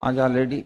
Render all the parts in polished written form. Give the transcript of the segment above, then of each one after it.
आज ऑलरेडी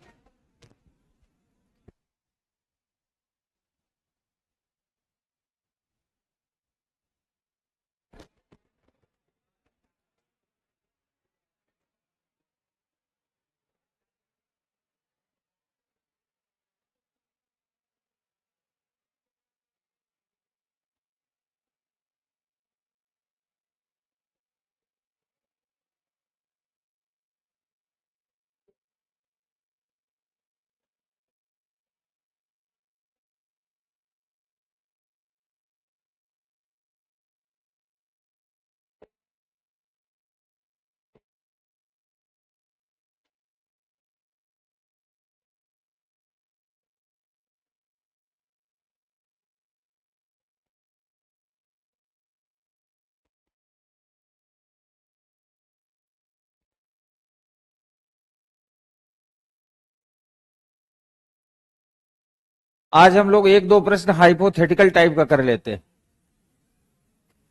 आज हम लोग एक दो प्रश्न हाइपोथेटिकल टाइप का कर लेते हैं,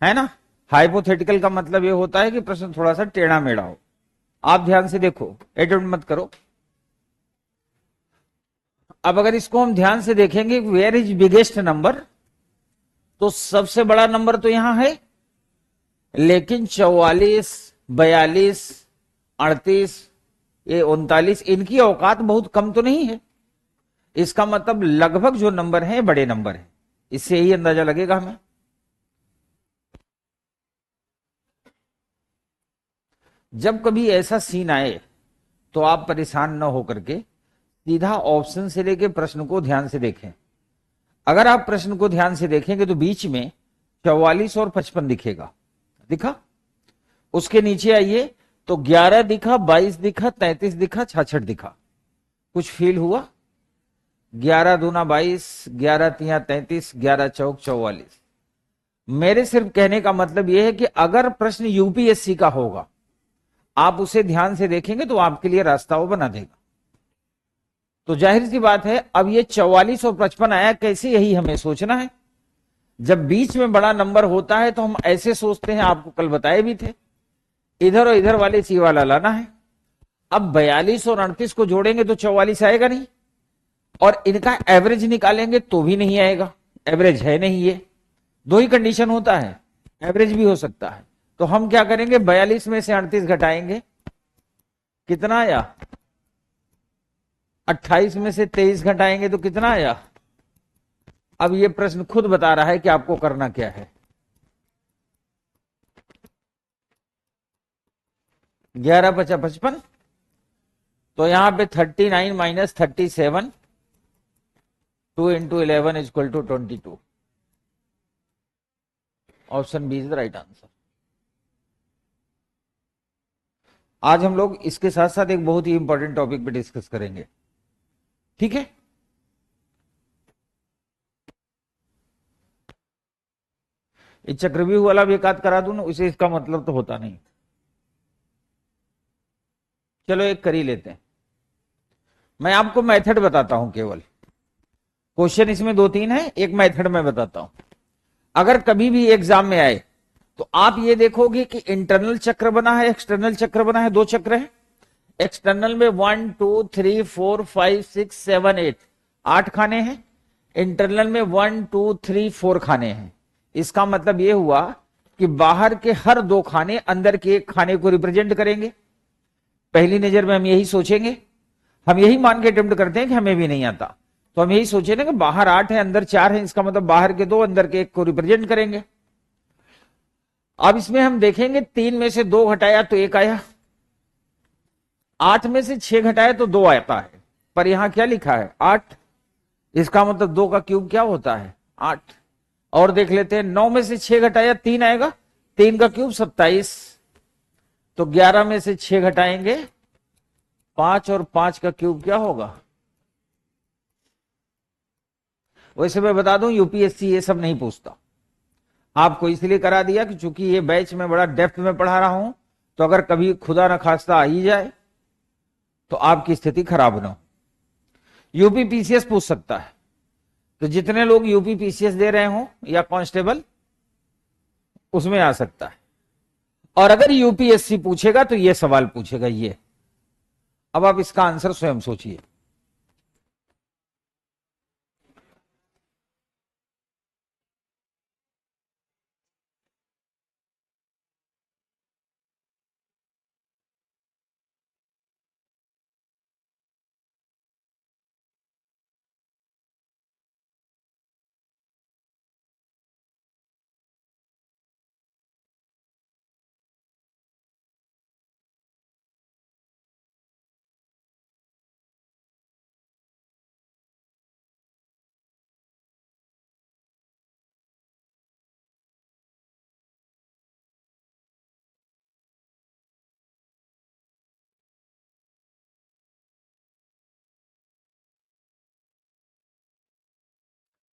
है ना। हाइपोथेटिकल का मतलब ये होता है कि प्रश्न थोड़ा सा टेढ़ा मेढ़ा हो। आप ध्यान से देखो, एटेम्प्ट मत करो। अब अगर इसको हम ध्यान से देखेंगे, वेयर इज बिगेस्ट नंबर, तो सबसे बड़ा नंबर तो यहां है, लेकिन 44, 42, 38, ये 39, इनकी औकात बहुत कम तो नहीं है। इसका मतलब लगभग जो नंबर है बड़े नंबर है। इससे यही अंदाजा लगेगा हमें। जब कभी ऐसा सीन आए तो आप परेशान न होकर के सीधा ऑप्शन से लेके प्रश्न को ध्यान से देखें। अगर आप प्रश्न को ध्यान से देखेंगे तो बीच में 44 और 55 दिखेगा, दिखा। उसके नीचे आइए तो 11 दिखा, 22 दिखा, 33 दिखा, 66 दिखा। कुछ फील हुआ? 11 दूना 22, 11 तिया 33, 11 चौक 44। मेरे सिर्फ कहने का मतलब यह है कि अगर प्रश्न यूपीएससी का होगा, आप उसे ध्यान से देखेंगे तो आपके लिए रास्ता वो बना देगा। तो जाहिर सी बात है, अब ये 44 और 55 आया कैसे, यही हमें सोचना है। जब बीच में बड़ा नंबर होता है तो हम ऐसे सोचते हैं, आपको कल बताए भी थे, इधर और इधर वाले सी वाला लाना है। अब 42 और 38 को जोड़ेंगे तो 44 आएगा नहीं, और इनका एवरेज निकालेंगे तो भी नहीं आएगा, एवरेज है नहीं। ये दो ही कंडीशन होता है, एवरेज भी हो सकता है। तो हम क्या करेंगे, 42 में से 38 घटाएंगे, कितना आया? 28 में से 23 घटाएंगे तो कितना आया? अब ये प्रश्न खुद बता रहा है कि आपको करना क्या है। 11 × 55, तो यहां पे 39 minus 37, 2 × 11 = 22। Option B is the right answer. आज हम लोग इसके साथ साथ एक बहुत ही इंपॉर्टेंट टॉपिक पे डिस्कस करेंगे, ठीक है। ये चक्रव्यूह वाला भी एक आध करा दूं ना, उसे इसका मतलब तो होता नहीं। चलो एक कर ही लेते हैं। मैं आपको मेथड बताता हूं, केवल क्वेश्चन इसमें 2-3 है, एक मेथड में बताता हूं। अगर कभी भी एग्जाम में आए तो आप ये देखोगे कि इंटरनल चक्र बना है, एक्सटर्नल चक्र बना है, 2 चक्र है। एक्सटर्नल में 1 2 3 4 5 6 7 8, 8 खाने हैं। इंटरनल में 1 2 3 4 खाने हैं। इसका मतलब यह हुआ कि बाहर के हर 2 खाने अंदर के एक खाने को रिप्रेजेंट करेंगे। पहली नजर में हम यही सोचेंगे, हम यही मान के अटेम्प्ट करते हैं कि हमें भी नहीं आता, तो हम यही सोचेंगे कि बाहर 8 है अंदर 4 है, इसका मतलब बाहर के 2 अंदर के 1 को रिप्रेजेंट करेंगे। अब इसमें हम देखेंगे 3 में से 2 घटाया तो 1 आया, 8 में से 6 घटाया तो 2 आता है, पर यहां क्या लिखा है? 8। इसका मतलब 2 का क्यूब क्या होता है? 8। और देख लेते हैं, 9 में से 6 घटाया 3 आएगा, 3 का क्यूब 27। तो 11 में से 6 घटाएंगे 5, और 5 का क्यूब क्या होगा? वैसे मैं बता दूं, यूपीएससी ये सब नहीं पूछता, आपको इसलिए करा दिया कि चूंकि ये बैच में बड़ा डेप्थ में पढ़ा रहा हूं, तो अगर कभी खुदा न खास्ता आ ही जाए तो आपकी स्थिति खराब ना हो। यूपीपीसीएस पूछ सकता है, तो जितने लोग यूपीपीसीएस दे रहे हो या कांस्टेबल, उसमें आ सकता है। और अगर यूपीएससी पूछेगा तो यह सवाल पूछेगा, ये अब आप इसका आंसर स्वयं सोचिए।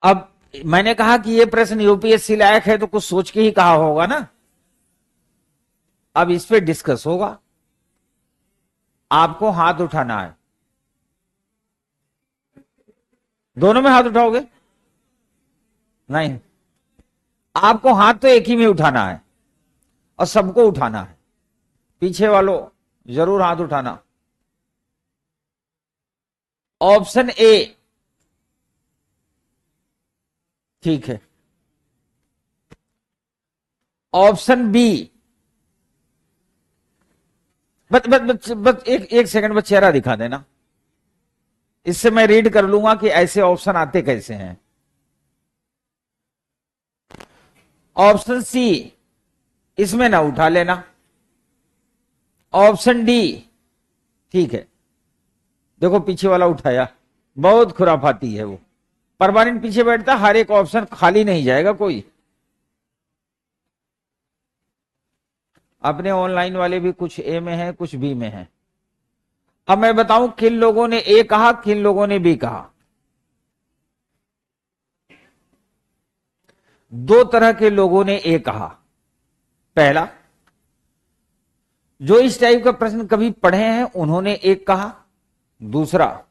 अब मैंने कहा कि ये प्रश्न यूपीएससी लायक है तो कुछ सोच के ही कहा होगा ना। अब इस पे डिस्कस होगा। आपको हाथ उठाना है। दोनों में हाथ उठाओगे? नहीं, आपको हाथ तो एक ही में उठाना है और सबको उठाना है। पीछे वालों जरूर हाथ उठाना। ऑप्शन ए ठीक है, ऑप्शन बी। बस एक सेकंड बस चेहरा दिखा देना, इससे मैं रीड कर लूंगा कि ऐसे ऑप्शन आते कैसे हैं। ऑप्शन सी, इसमें ना उठा लेना। ऑप्शन डी ठीक है, देखो पीछे वाला उठाया, बहुत खुराफाती है वो। परमानेंट पीछे बैठता, हर एक ऑप्शन खाली नहीं जाएगा कोई। अपने ऑनलाइन वाले भी कुछ ए में है, कुछ बी में है। अब मैं बताऊं किन लोगों ने ए कहा, किन लोगों ने बी कहा। दो तरह के लोगों ने ए कहा। पहला, जो इस टाइप का प्रश्न कभी पढ़े हैं उन्होंने एक कहा। दूसरा,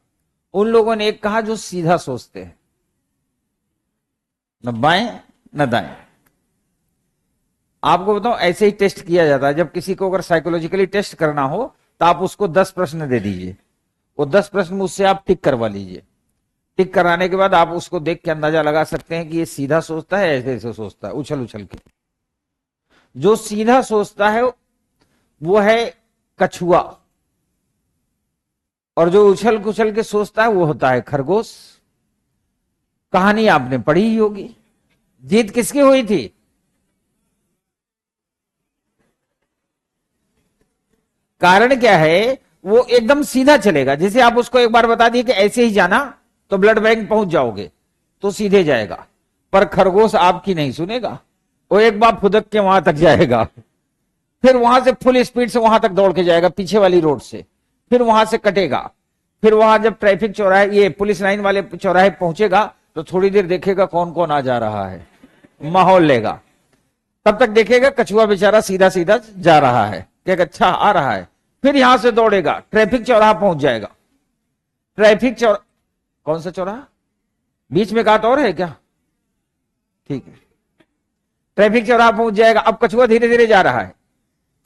उन लोगों ने एक कहा जो सीधा सोचते हैं, न बाएं न दाएं। आपको बताऊं ऐसे ही टेस्ट किया जाता है। जब किसी को अगर साइकोलॉजिकली टेस्ट करना हो तो आप उसको 10 प्रश्न दे दीजिए, वो 10 प्रश्न उससे आप टिक करवा लीजिए। टिक कराने के बाद आप उसको देख के अंदाजा लगा सकते हैं कि ये सीधा सोचता है ऐसे ऐसे सोचता है, उछल उछल के। जो सीधा सोचता है वो है कछुआ, और जो उछल कुछल के सोचता है वो होता है खरगोश। कहानी आपने पढ़ी ही होगी। जीत किसकी हुई थी? कारण क्या है, वो एकदम सीधा चलेगा। जैसे आप उसको एक बार बता दिए कि ऐसे ही जाना तो ब्लड बैंक पहुंच जाओगे, तो सीधे जाएगा। पर खरगोश आपकी नहीं सुनेगा, वो एक बार फुदक के वहां तक जाएगा, फिर वहां से फुल स्पीड से वहां तक दौड़ के जाएगा पीछे वाली रोड से, फिर वहां से कटेगा, फिर वहां जब ट्रैफिक चौराहे, ये पुलिस लाइन वाले चौराहे पहुंचेगा तो थोड़ी देर देखेगा कौन कौन आ जा रहा है, माहौल लेगा। तब तक देखेगा कछुआ बेचारा सीधा सीधा जा रहा है, क्या अच्छा आ रहा है। फिर यहां से दौड़ेगा, ट्रैफिक चौराहा पहुंच जाएगा। ट्रैफिक चौराहा, कौन सा चौराहा? बीच में का तो और है क्या? ठीक है, ट्रैफिक चौराहा पहुंच जाएगा। अब कछुआ धीरे धीरे जा रहा है।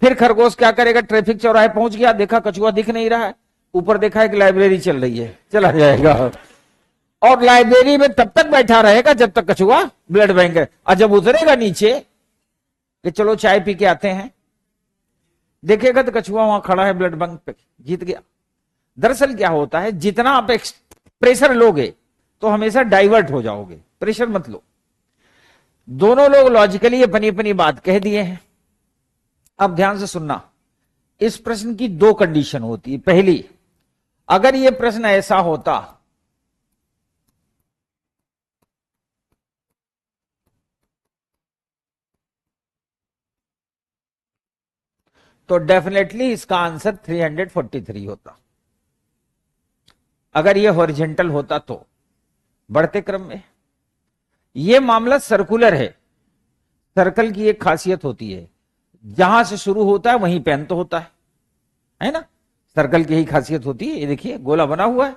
फिर खरगोश क्या करेगा, ट्रैफिक चौराहे पहुंच गया, देखा कछुआ दिख नहीं रहा है, ऊपर देखा एक लाइब्रेरी चल रही है, चला जाएगा और लाइब्रेरी में तब तक बैठा रहेगा जब तक कछुआ ब्लड बैंक है। और जब उतरेगा नीचे कि चलो चाय पी के आते हैं, देखेगा तो कछुआ वहां खड़ा है ब्लड बैंक पे, जीत गया। दरअसल क्या होता है, जितना आप प्रेशर लोगे तो हमेशा डाइवर्ट हो जाओगे, प्रेशर मत लो। दोनों लोग लॉजिकली अपनी अपनी बात कह दिए हैं। अब ध्यान से सुनना, इस प्रश्न की दो कंडीशन होती है। पहली, अगर यह प्रश्न ऐसा होता तो डेफिनेटली इसका आंसर 343 होता। अगर यह हॉरिजॉन्टल होता तो बढ़ते क्रम में। यह मामला सर्कुलर है। सर्कल की एक खासियत होती है, जहां से शुरू होता है वहीं पे अंत होता है ना? सर्कल की ही खासियत होती है। ये देखिए गोला बना हुआ है,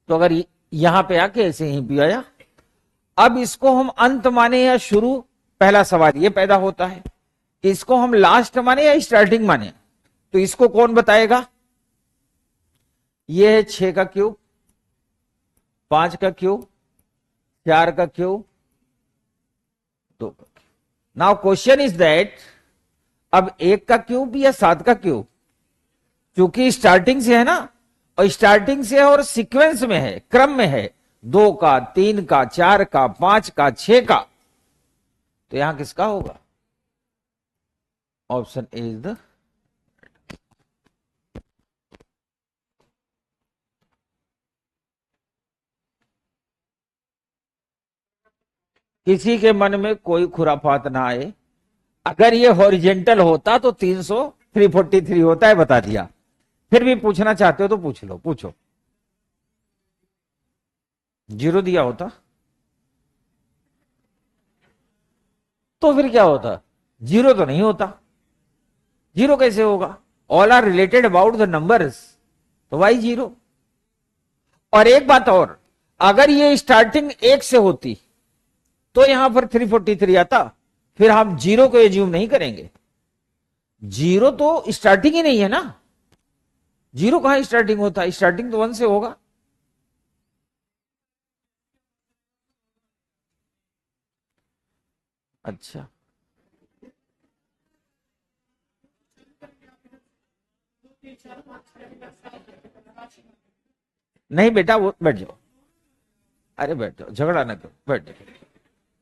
तो अगर यहां पे आके ऐसे यहीं भी आया, अब इसको हम अंत माने या शुरू, पहला सवाल ये पैदा होता है। इसको हम लास्ट माने या स्टार्टिंग माने, तो इसको कौन बताएगा? ये है 6 का क्यूब, 5 का क्यूब, 4 का क्यूब, 2 का cube. Now question is that अब 1 का क्यूब या 7 का क्यूब, क्योंकि स्टार्टिंग से है ना, और स्टार्टिंग से और सीक्वेंस में है, क्रम में है, 2 का, 3 का, 4 का, 5 का, 6 का, तो यहां किसका होगा? Option A is the. किसी के मन में कोई खुराफात ना आए, अगर ये हॉरिजेंटल होता तो 343 होता है, बता दिया। फिर भी पूछना चाहते हो तो पूछ लो, पूछो। 0 दिया होता तो फिर क्या होता? 0 तो नहीं होता। 0 कैसे होगा? All are related about the numbers, तो वाई 0। और एक बात और, अगर ये स्टार्टिंग 1 से होती तो यहां पर 343 आता, फिर हम 0 को एज्यूम नहीं करेंगे। 0 तो स्टार्टिंग ही नहीं है ना। 0 कहां स्टार्टिंग होता? स्टार्टिंग तो 1 से होगा। अच्छा, नहीं बेटा, वो बैठ जाओ। अरे बैठ जाओ, झगड़ा ना करो, बैठ जाओ।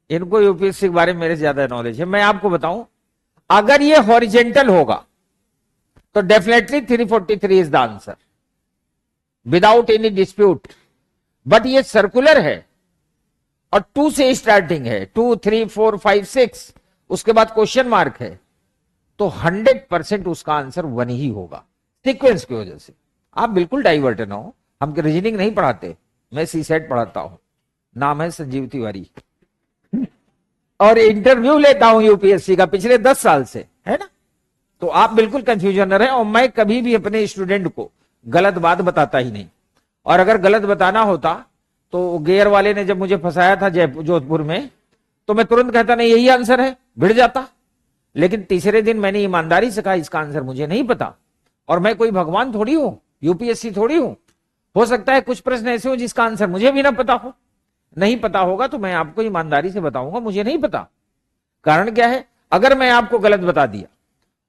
इनको यूपीएससी के बारे में मेरे से ज्यादा नॉलेज है। मैं आपको बताऊं, अगर ये हॉरिजेंटल होगा तो definitely 343 is the answer, without any dispute. But ये सर्कुलर है और 2 से स्टार्टिंग है, 2, 3, 4, 5, 6, उसके बाद क्वेश्चन मार्क है, तो 100% उसका आंसर 1 ही होगा, सीक्वेंस की वजह से। आप बिल्कुल डाइवर्ट ना हो, हम रीजनिंग नहीं पढ़ाते, मैं सी सेट पढ़ाता हूं, नाम है संजीव तिवारी, और इंटरव्यू लेता हूं यूपीएससी का पिछले 10 साल से, है ना। तो आप बिल्कुल कंफ्यूजन न रहे, और मैं कभी भी अपने स्टूडेंट को गलत बात बताता ही नहीं। और अगर गलत बताना होता तो गेयर वाले ने जब मुझे फंसाया था जयपुर जोधपुर में, तो मैं तुरंत कहता नहीं यही आंसर है, भिड़ जाता। लेकिन तीसरे दिन मैंने ईमानदारी से कहा इसका आंसर मुझे नहीं पता, और मैं कोई भगवान थोड़ी हूं, यूपीएससी थोड़ी हूं। हो सकता है कुछ प्रश्न ऐसे हो जिसका आंसर मुझे भी ना पता हो। नहीं पता होगा तो मैं आपको ईमानदारी से बताऊंगा मुझे नहीं पता। कारण क्या है? अगर मैं आपको गलत बता दिया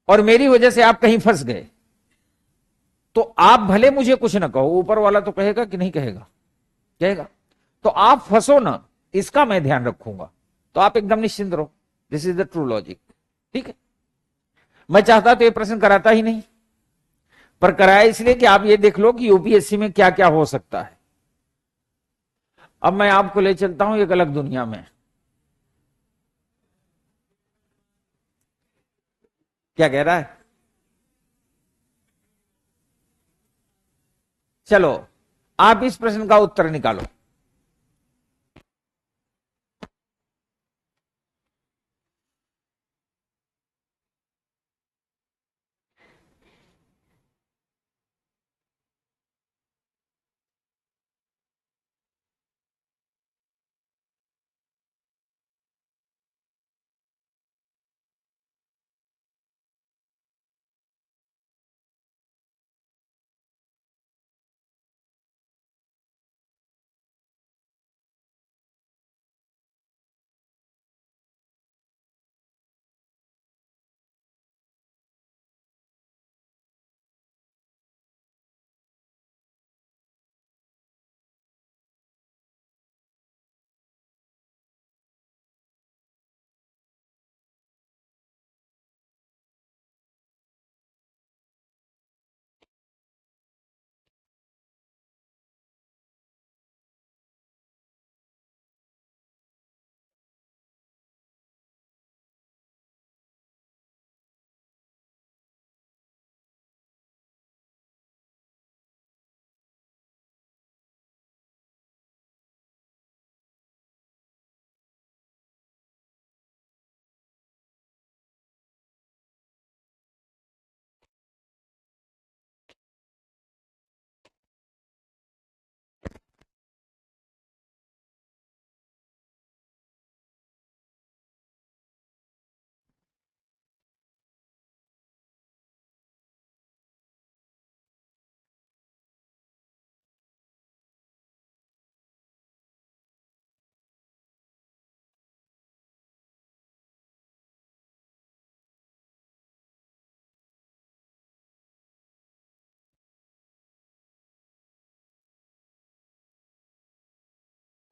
और मेरी वजह से आप कहीं फंस गए, तो आप भले मुझे कुछ ना कहो, ऊपर वाला तो कहेगा कि नहीं कहेगा? कहेगा। तो आप फंसो ना, इसका मैं ध्यान रखूंगा। तो आप एकदम निश्चिंत रहो, this is the true logic. ठीक है। मैं चाहता तो ये प्रश्न कराता ही नहीं, पर कराया इसलिए कि आप ये देख लो कि यूपीएससी में क्या क्या हो सकता है। अब मैं आपको ले चलता हूं एक अलग दुनिया में। क्या कह रहा है? चलो, आप इस प्रश्न का उत्तर निकालो।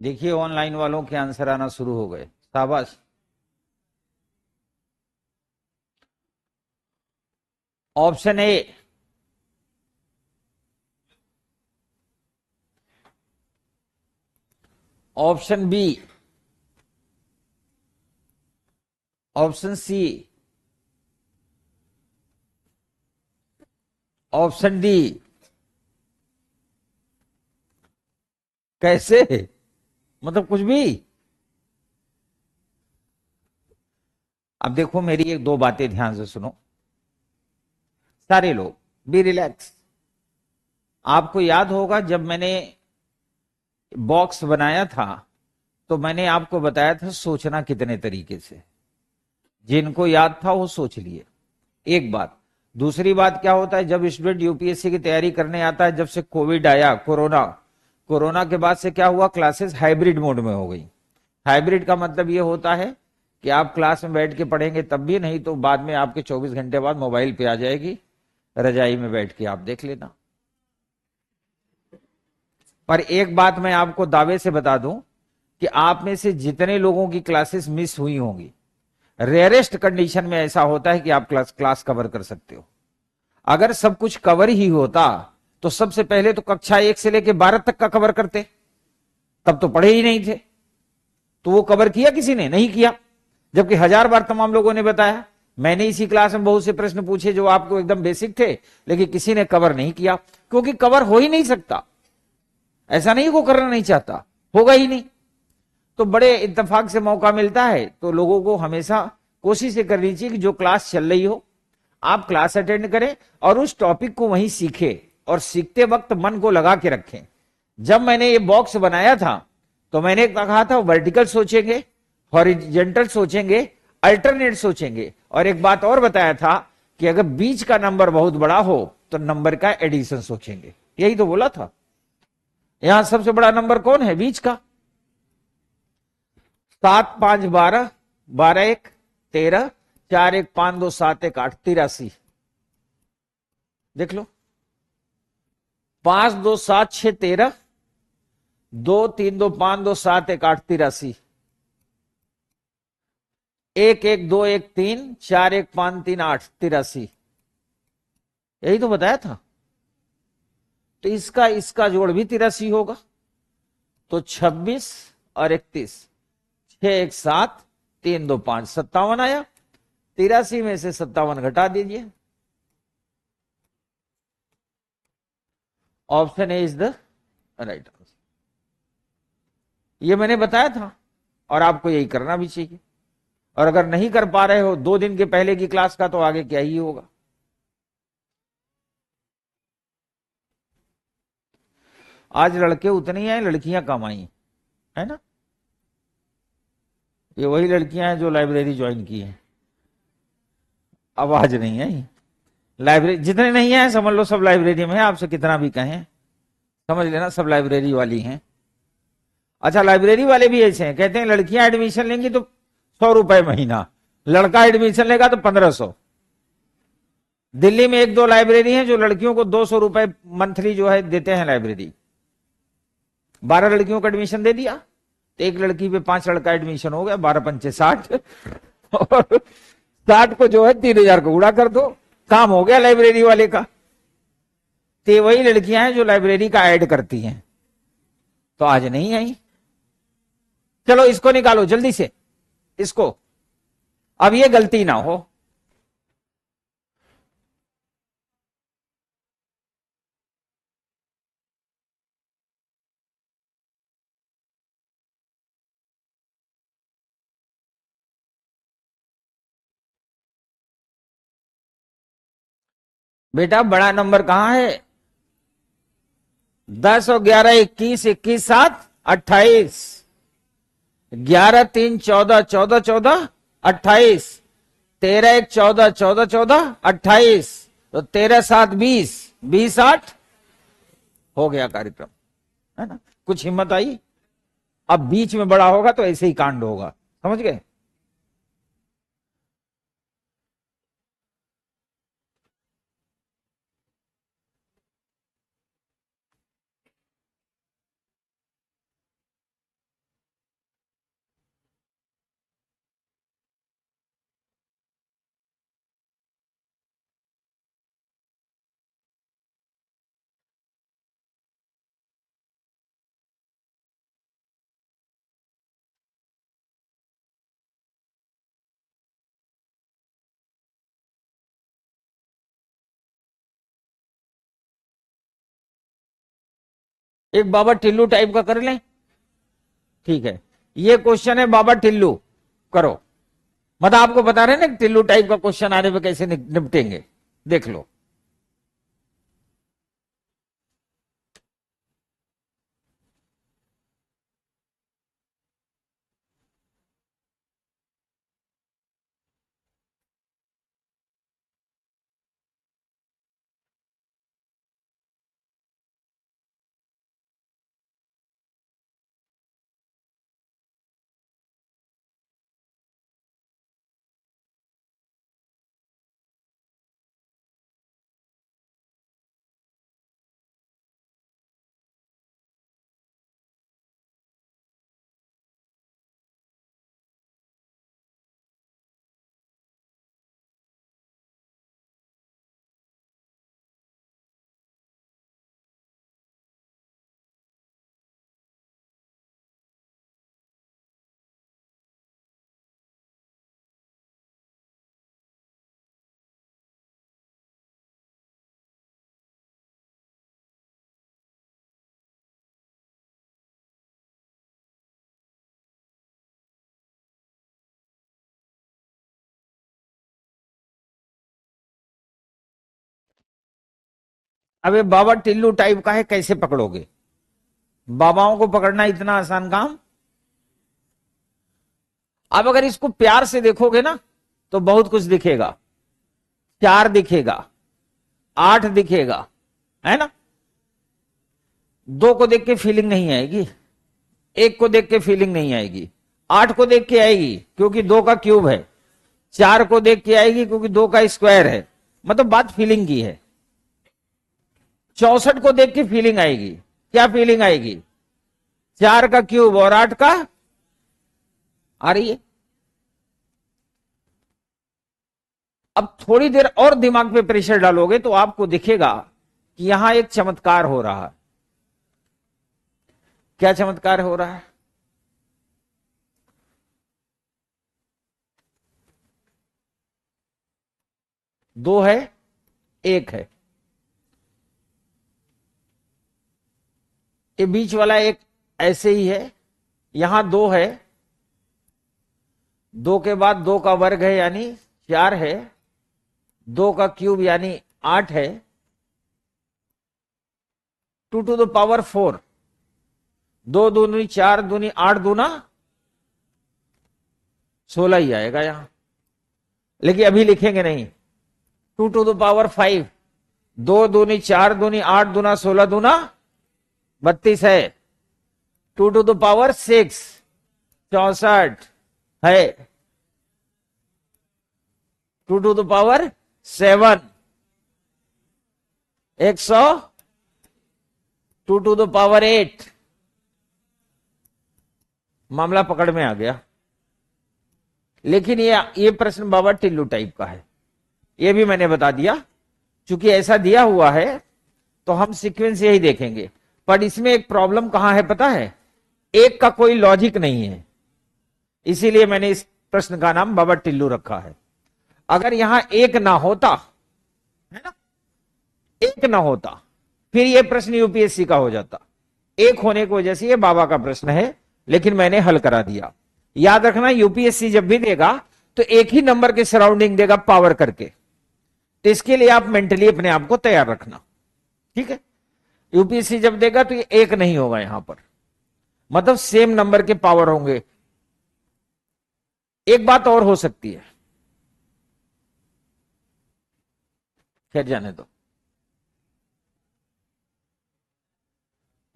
देखिए ऑनलाइन वालों के आंसर आना शुरू हो गए, शाबाश। Option A, option B, option C, option D. कैसे, मतलब कुछ भी? अब देखो मेरी एक दो बातें ध्यान से सुनो, सारे लोग बी रिलैक्स। आपको याद होगा जब मैंने बॉक्स बनाया था तो मैंने आपको बताया था सोचना कितने तरीके से। जिनको याद था वो सोच लिए, एक बात। दूसरी बात क्या होता है, जब स्टूडेंट यूपीएससी की तैयारी करने आता है, जब से कोविड आया, कोरोना, कोरोना के बाद से क्या हुआ, क्लासेस हाइब्रिड मोड में हो गई। हाइब्रिड का मतलब ये होता है कि आप क्लास में बैठ के पढ़ेंगे तब भी, नहीं तो बाद में आपके 24 घंटे बाद मोबाइल पे आ जाएगी, रजाई में बैठ के आप देख लेना। पर एक बात मैं आपको दावे से बता दूं कि आप में से जितने लोगों की क्लासेस मिस हुई होंगी, रेयरेस्ट कंडीशन में ऐसा होता है कि आप क्लास क्लास कवर कर सकते हो। अगर सब कुछ कवर ही होता तो सबसे पहले तो कक्षा 1 से लेकर 12 तक का कवर करते, तब तो पढ़े ही नहीं थे। तो वो कवर किया किसी ने? नहीं किया। जबकि 1000 बार तमाम लोगों ने बताया। मैंने इसी क्लास में बहुत से प्रश्न पूछे जो आपको एकदम बेसिक थे, लेकिन किसी ने कवर नहीं किया, क्योंकि कवर हो ही नहीं सकता। ऐसा नहीं वो करना नहीं चाहता, होगा ही नहीं। तो बड़े इत्तेफाक से मौका मिलता है तो लोगों को हमेशा कोशिश ये करनी चाहिए कि जो क्लास चल रही हो आप क्लास अटेंड करें और उस टॉपिक को वहीं सीखें, और सीखते वक्त मन को लगा के रखें। जब मैंने ये बॉक्स बनाया था तो मैंने कहा था वर्टिकल सोचेंगे, हॉरिजेंटल सोचेंगे, अल्टरनेट सोचेंगे, और एक बात और बताया था कि अगर बीच का नंबर बहुत बड़ा हो तो नंबर का एडिशन सोचेंगे। यही तो बोला था। यहां सबसे बड़ा नंबर कौन है बीच का? 7 5 12, 12 1 13, 4 1 5 2 7 1 8, 83। देख लो, 5 2 7 6 13, 2 3 2 5 2 7 1 8, 83। 1 1 2 1 3, 4 1 5 3 8, 83। यही तो बताया था। तो इसका इसका जोड़ भी 83 होगा, तो 26 और 31, 6 1 7 3 2 5, 57 आया। 83 में से 57 घटा दीजिए। Option A is the right answer. ये मैंने बताया था और आपको यही करना भी चाहिए। और अगर नहीं कर पा रहे हो 2 दिन के पहले की क्लास का, तो आगे क्या ही होगा। आज लड़के उतने ही आए, लड़कियां कम आई, है ना? ये वही लड़कियां हैं जो लाइब्रेरी ज्वाइन की हैं। आवाज नहीं आई। लाइब्रेरी जितने नहीं आए समझ लो सब लाइब्रेरी में है, आपसे कितना भी कहें समझ लेना सब लाइब्रेरी वाली हैं। अच्छा, लाइब्रेरी वाले भी ऐसे हैं, कहते हैं लड़कियां एडमिशन लेंगी तो 100 रुपए महीना, लड़का एडमिशन लेगा तो 1500। दिल्ली में एक दो लाइब्रेरी हैं जो लड़कियों को 200 रुपए मंथली जो है देते हैं लाइब्रेरी। 12 लड़कियों का एडमिशन दे दिया तो एक लड़की पे 5 लड़का एडमिशन हो गया, 12 पंचे 60, और 60 को जो है 3000 को उड़ा कर दो, काम हो गया लाइब्रेरी वाले का। तो वही लड़कियां हैं जो लाइब्रेरी का ऐड करती हैं। तो आज नहीं आई। चलो इसको निकालो जल्दी से, इसको। अब ये गलती ना हो। बेटा बड़ा नंबर कहां है? 10 और 11 21, 21 7 28, 11 3 14, 14 14 28, 13 1 14, 14 14 28, तो 13 7 20, 20 8, हो गया कार्यक्रम, है ना? कुछ हिम्मत आई। अब बीच में बड़ा होगा तो ऐसे ही कांड होगा, समझ गए? एक बाबा टिल्लू टाइप का कर लें, ठीक है। ये क्वेश्चन है बाबा टिल्लू, करो। मतलब आपको बता रहे हैं ना टिल्लू टाइप का क्वेश्चन आने पे कैसे निपटेंगे, देख लो। अब ये बाबा टिल्लू टाइप का है, कैसे पकड़ोगे? बाबाओं को पकड़ना इतना आसान काम? अब अगर इसको प्यार से देखोगे ना तो बहुत कुछ दिखेगा। 4 दिखेगा, 8 दिखेगा, है ना। 2 को देख के फीलिंग नहीं आएगी, 1 को देख के फीलिंग नहीं आएगी, 8 को देख के आएगी क्योंकि 2 का क्यूब है, 4 को देख के आएगी क्योंकि 2 का स्क्वायर है। मतलब बात फीलिंग की है। 64 को देख के फीलिंग आएगी, क्या फीलिंग आएगी? 4 का क्यूब और 8 का, आ रही है। अब थोड़ी देर और दिमाग पे प्रेशर डालोगे तो आपको दिखेगा कि यहां एक चमत्कार हो रहा है। क्या चमत्कार हो रहा है? 2 है, 1 है, ये बीच वाला एक ऐसे ही है, यहां 2 है, 2 के बाद 2 का वर्ग है यानी 4 है, 2 का क्यूब यानी 8 है, 2 टू द पावर 4, 2 दूनी 4 दूनी 8 दूना 16 ही आएगा यहां। लेकिन अभी लिखेंगे नहीं। 2 टू द पावर 5, 2 दूनी 4 दूनी 8 दूना 16 दूना 32 है। 2 टू द पावर 6, 64 है। 2 to the power 7, 100, 2 to the power 8। मामला पकड़ में आ गया। लेकिन ये प्रश्न बाबा टिल्लू टाइप का है, ये भी मैंने बता दिया। चूंकि ऐसा दिया हुआ है तो हम सीक्वेंस यही देखेंगे। पर इसमें एक प्रॉब्लम कहां है पता है? 1 का कोई लॉजिक नहीं है, इसीलिए मैंने इस प्रश्न का नाम बाबा टिल्लू रखा है। अगर यहां 1 ना होता, है ना, 1 ना होता फिर यह प्रश्न यूपीएससी का हो जाता। 1 होने की वजह से यह बाबा का प्रश्न है, लेकिन मैंने हल करा दिया। याद रखना, यूपीएससी जब भी देगा तो एक ही नंबर के सराउंडिंग देगा पावर करके। तो इसके लिए आप मेंटली अपने आप को तैयार रखना, ठीक है। यूपीएससी जब देगा तो ये 1 नहीं होगा यहां पर, मतलब सेम नंबर के पावर होंगे। एक बात और हो सकती है, खैर जाने दो,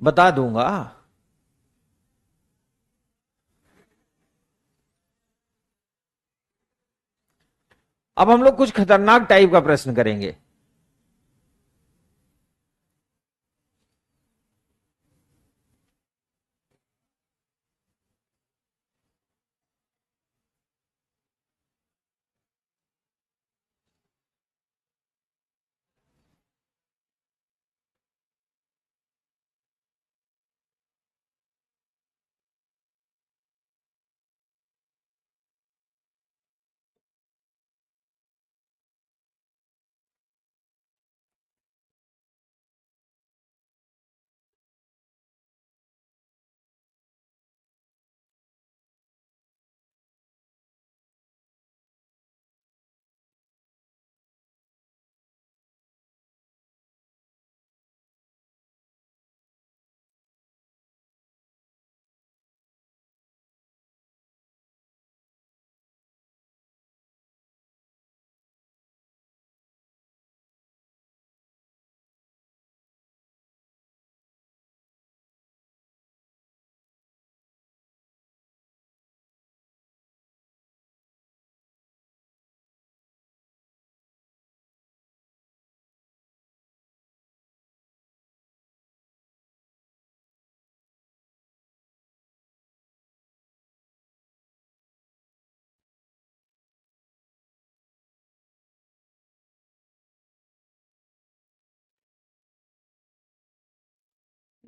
बता दूंगा। अब हम लोग कुछ खतरनाक टाइप का प्रश्न करेंगे।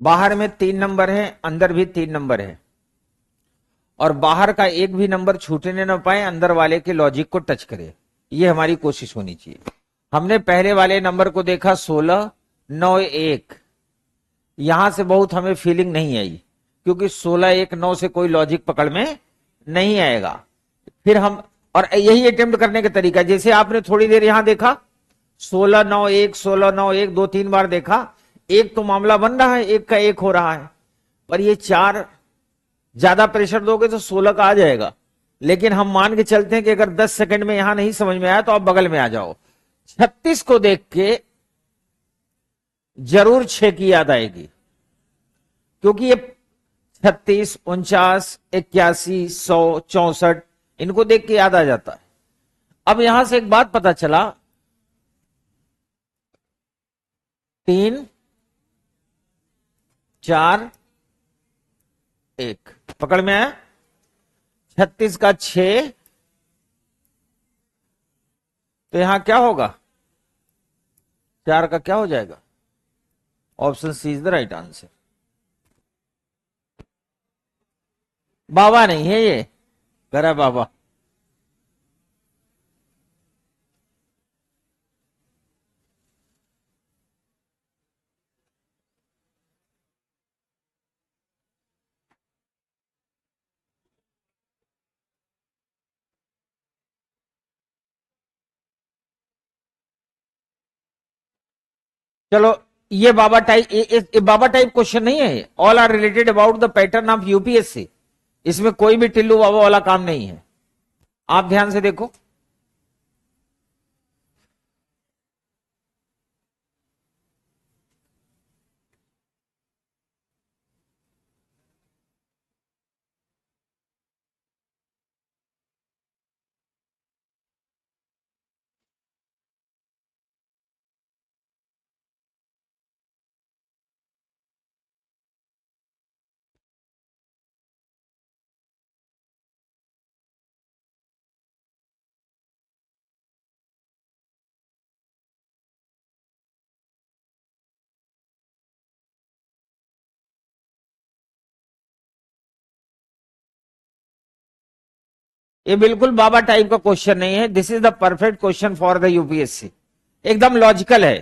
बाहर में 3 नंबर है, अंदर भी 3 नंबर है, और बाहर का एक भी नंबर छूटने ना पाए, अंदर वाले के लॉजिक को टच करे, ये हमारी कोशिश होनी चाहिए। हमने पहले वाले नंबर को देखा 16, 9, 1, यहां से बहुत हमें फीलिंग नहीं आई, क्योंकि 16, 1, 9 से कोई लॉजिक पकड़ में नहीं आएगा। फिर हम, और यही अटेम्प्ट करने का तरीका, जैसे आपने थोड़ी देर यहां देखा 16, 9, 1, 16, 9, 1, 2, 3 बार देखा, एक तो मामला बन रहा है, एक का एक हो रहा है, पर ये चार ज्यादा प्रेशर दोगे तो 16 का आ जाएगा। लेकिन हम मान के चलते हैं कि अगर 10 सेकंड में यहां नहीं समझ में आया तो आप बगल में आ जाओ। 36 को देख के जरूर 6 की याद आएगी, क्योंकि ये 36, 49, 81, 100, 64, इनको देख के याद आ जाता है। अब यहां से एक बात पता चला, 3, 4, 1 पकड़ में आया। 36 का 6, तो यहां क्या होगा, 4 का क्या हो जाएगा, option C is the right answer. बाबा नहीं है ये, करा बाबा। चलो, ये बाबा टाइप, ये बाबा टाइप क्वेश्चन नहीं है, all are related about the pattern of UPSC. इसमें कोई भी टिल्लू बाबा वाला काम नहीं है। आप ध्यान से देखो, ये बिल्कुल बाबा टाइप का क्वेश्चन नहीं है। This is the perfect question for the UPSC, एकदम लॉजिकल है।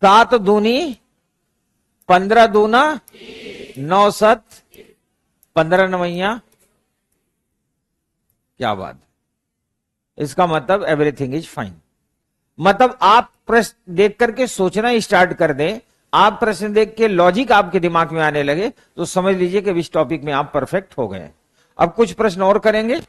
7 दूनी 15 दूना 9 7, 15 नवैया, क्या बात है। इसका मतलब एवरीथिंग इज फाइन। मतलब आप प्रश्न देख करके सोचना स्टार्ट कर दें, आप प्रश्न देख के लॉजिक आपके दिमाग में आने लगे, तो समझ लीजिए कि इस टॉपिक में आप परफेक्ट हो गए। अब कुछ प्रश्न और करेंगे।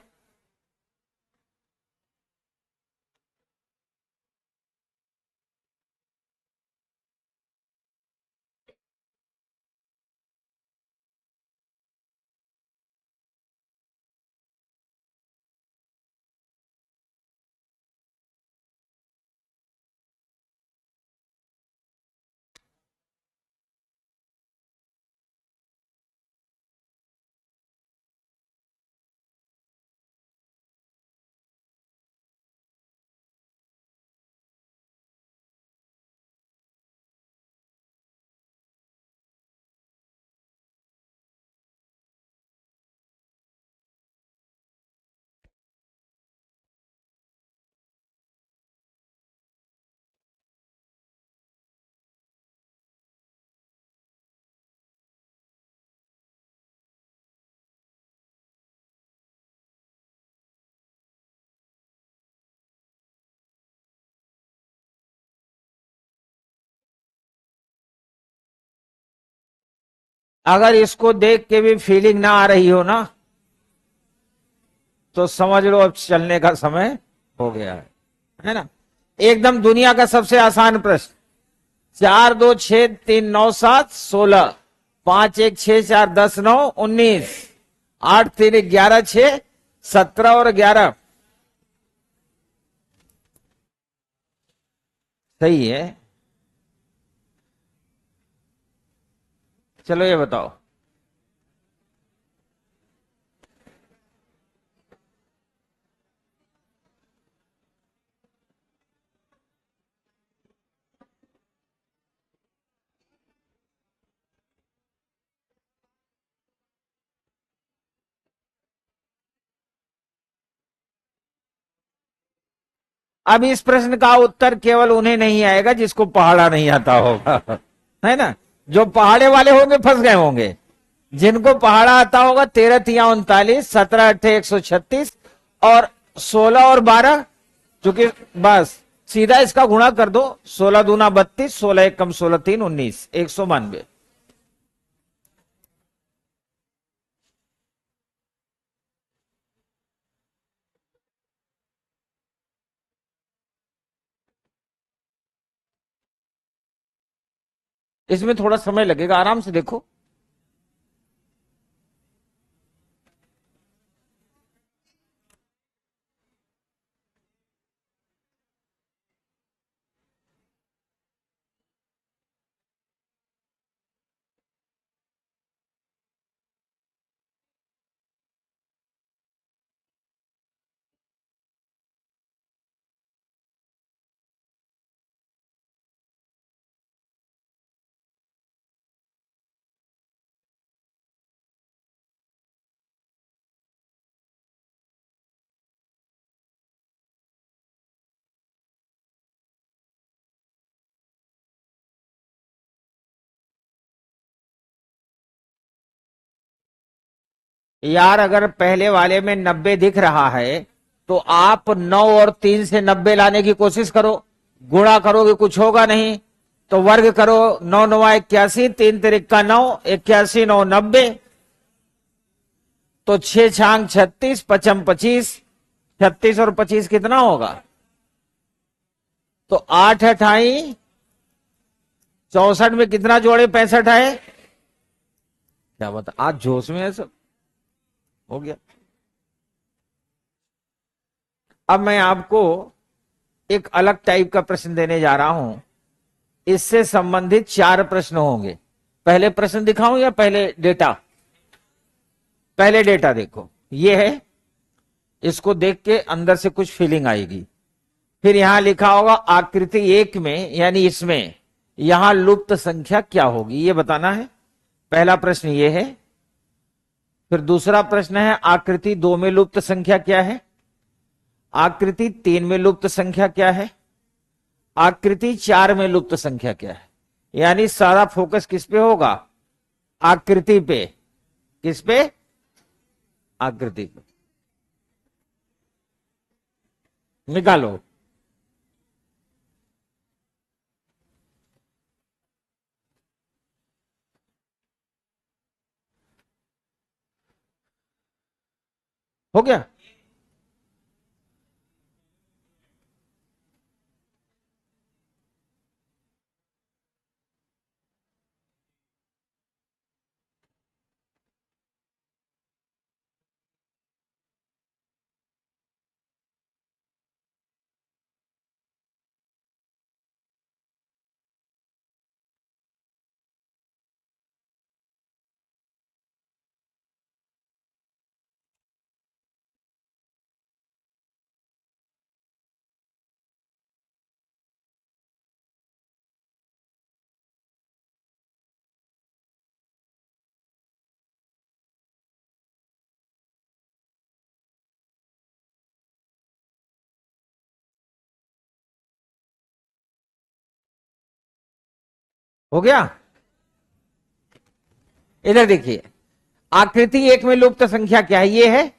अगर इसको देख के भी फीलिंग ना आ रही हो ना, तो समझ लो अब चलने का समय हो गया है ना। एकदम दुनिया का सबसे आसान प्रश्न, 4 2 6 3 9 7 16, 5 1 6 4 10 9 19, 8 3 11 6 17 और 11, सही है। चलो ये बताओ, अब इस प्रश्न का उत्तर केवल उन्हें नहीं आएगा जिसको पहाड़ा नहीं आता होगा, है ना। जो पहाड़े वाले होंगे फंस गए होंगे। जिनको पहाड़ा आता होगा 13 तिया 39, 17 अट्ठे 136 और 16 और 12, चूंकि बस सीधा इसका गुणा कर दो, 16 दूना 32, 16 एक कम 16 3 19, 192। इसमें थोड़ा समय लगेगा, आराम से देखो। यार अगर पहले वाले में 90 दिख रहा है तो आप 9 और 3 से 90 लाने की कोशिश करो। गुणा करोगे कुछ होगा नहीं, तो वर्ग करो। 9 9 81, 3 तिरिक्का 9, 81 9 90, तो 6 छांग 36, 55 25, 36 और 25 कितना होगा? तो 8 अठाई 64 में कितना जोड़े 65 है? क्या बता, आज जोश में है सब, हो गया। अब मैं आपको एक अलग टाइप का प्रश्न देने जा रहा हूं। इससे संबंधित 4 प्रश्न होंगे। पहले प्रश्न दिखाऊं या पहले डेटा? पहले डेटा देखो, ये है। इसको देख के अंदर से कुछ फीलिंग आएगी। फिर यहां लिखा होगा आकृति 1 में, यानी इसमें यहां लुप्त संख्या क्या होगी, ये बताना है। पहला प्रश्न ये है। फिर दूसरा प्रश्न है आकृति 2 में लुप्त संख्या क्या है, आकृति 3 में लुप्त संख्या क्या है, आकृति 4 में लुप्त संख्या क्या है। यानी सारा फोकस किस पे होगा? आकृति पे। किस पे? आकृति पे। निकालो। हो गया? हो गया? इधर देखिए, आकृति 1 में लुप्त संख्या क्या है, ये है।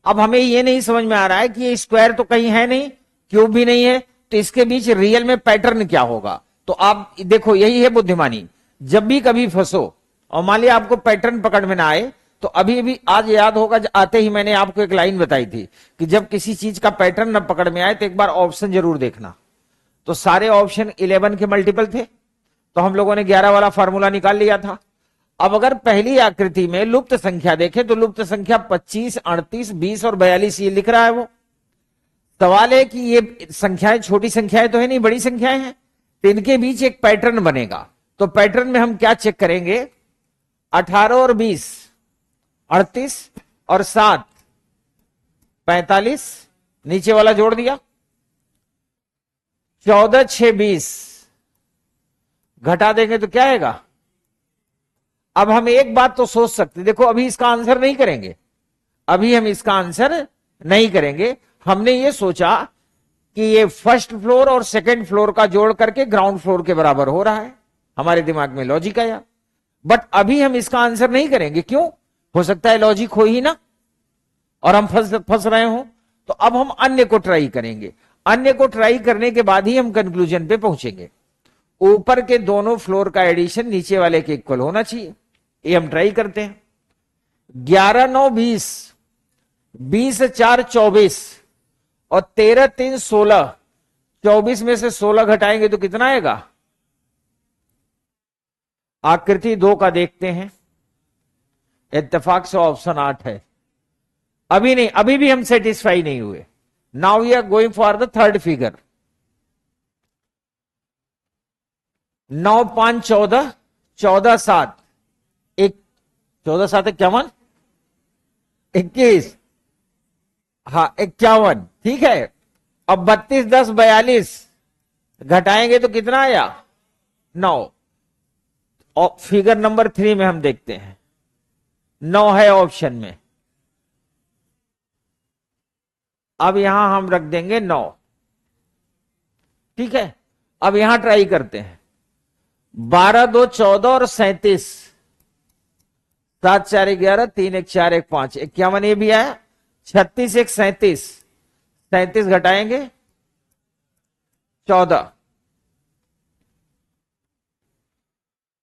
अब हमें ये नहीं समझ में आ रहा है कि ये स्क्वायर तो कहीं है नहीं, क्यूब भी नहीं है, तो इसके बीच रियल में पैटर्न क्या होगा। तो आप देखो, यही है बुद्धिमानी। जब भी कभी फंसो और मान लिया आपको पैटर्न पकड़ में ना आए, तो अभी अभी आज याद होगा, आते ही मैंने आपको एक लाइन बताई थी कि जब किसी चीज का पैटर्न न पकड़ में आए तो एक बार ऑप्शन जरूर देखना। तो सारे ऑप्शन 11 के मल्टीपल थे, तो हम लोगों ने 11 वाला फॉर्मूला निकाल लिया था। अब अगर पहली आकृति में लुप्त संख्या देखें तो लुप्त संख्या 25, 38, 20 और 42 ये लिख रहा है वो। सवाल है कि ये संख्याएं छोटी संख्याएं तो है नहीं, बड़ी संख्याएं हैं, तो इनके बीच एक पैटर्न बनेगा। तो पैटर्न में हम क्या चेक करेंगे? 18 और 20, 38 और 7, 45, नीचे वाला जोड़ दिया, 14 6 20, घटा देंगे तो क्या आएगा? अब हम एक बात तो सोच सकते, देखो अभी इसका आंसर नहीं करेंगे, अभी हम इसका आंसर नहीं करेंगे। हमने ये सोचा कि ये फर्स्ट फ्लोर और सेकंड फ्लोर का जोड़ करके ग्राउंड फ्लोर के बराबर हो रहा है। हमारे दिमाग में लॉजिक आया, बट अभी हम इसका आंसर नहीं करेंगे। क्यों? हो सकता है लॉजिक हो ही ना और हम फंस रहे हो। तो अब हम अन्य को ट्राई करेंगे। अन्य को ट्राई करने के बाद ही हम कंक्लूजन पे पहुंचेंगे। ऊपर के दोनों फ्लोर का एडिशन नीचे वाले के इक्वल होना चाहिए। ये हम ट्राई करते हैं। 11 9 20, 20 4 24 और 13 3 16। 24 में से 16 घटाएंगे तो कितना आएगा? आकृति 2 का देखते हैं। इत्तेफाक से ऑप्शन 8 है। अभी नहीं, अभी भी हम सेटिस्फाई नहीं हुए। Now we are going for the third figure. 9 5 14, 14 7 एक, 14 7 51, 21, हाँ 51, ठीक है। अब 32 10 42 घटाएंगे तो कितना आया? 9। और फिगर नंबर 3 में हम देखते हैं 9 है ऑप्शन में। अब यहां हम रख देंगे 9, ठीक है। अब यहां ट्राई करते हैं। 12 2 14 और 37, 7 4 11, 3 1 4 1 5, 51 ये भी आया। 36 1 37, 37 घटाएंगे 14।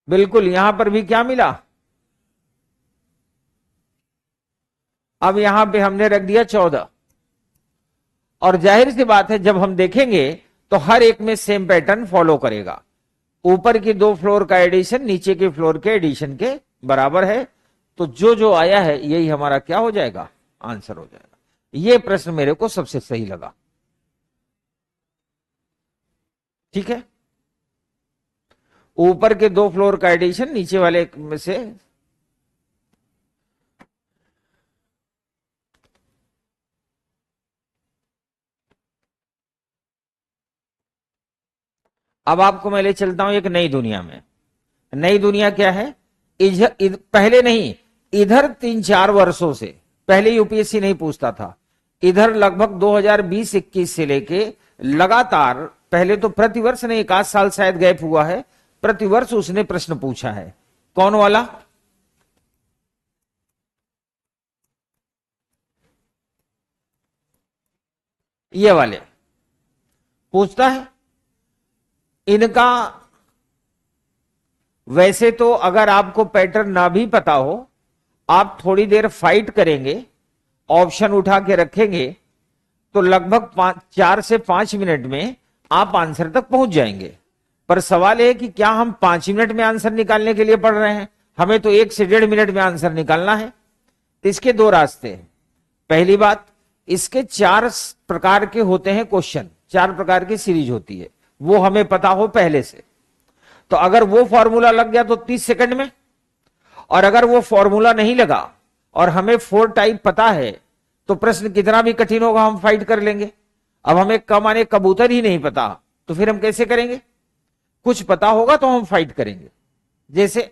बिल्कुल, यहां पर भी क्या मिला? अब यहां पे हमने रख दिया 14। और जाहिर सी बात है जब हम देखेंगे तो हर एक में सेम पैटर्न फॉलो करेगा। ऊपर की 2 फ्लोर का एडिशन नीचे के फ्लोर के एडिशन के बराबर है। तो जो जो आया है यही हमारा क्या हो जाएगा? आंसर हो जाएगा। यह प्रश्न मेरे को सबसे सही लगा, ठीक है। ऊपर के 2 फ्लोर का एडिशन नीचे वाले में से अब आपको मैं ले चलता हूं एक नई दुनिया में। नई दुनिया क्या है? पहले नहीं, इधर 3-4 वर्षों से पहले यूपीएससी नहीं पूछता था। इधर लगभग 2020-21 से लेके लगातार, पहले तो प्रतिवर्ष नहीं, 1 आध साल शायद गैप हुआ है, प्रतिवर्ष उसने प्रश्न पूछा है। कौन वाला? ये वाले पूछता है। इनका वैसे तो अगर आपको पैटर्न ना भी पता हो, आप थोड़ी देर फाइट करेंगे, ऑप्शन उठा के रखेंगे, तो लगभग 4 से 5 मिनट में आप आंसर तक पहुंच जाएंगे। पर सवाल यह है कि क्या हम 5 मिनट में आंसर निकालने के लिए पढ़ रहे हैं? हमें तो 1 से 1.5 मिनट में आंसर निकालना है। तो इसके 2 रास्ते हैं। पहली बात, इसके 4 प्रकार के होते हैं क्वेश्चन, 4 प्रकार की सीरीज होती है, वो हमें पता हो पहले से। तो अगर वो फॉर्मूला लग गया तो 30 सेकंड में, और अगर वो फॉर्मूला नहीं लगा और हमें 4 टाइप पता है तो प्रश्न कितना भी कठिन होगा हम फाइट कर लेंगे। अब हमें कमाने कबूतर ही नहीं पता तो फिर हम कैसे करेंगे? कुछ पता होगा तो हम फाइट करेंगे। जैसे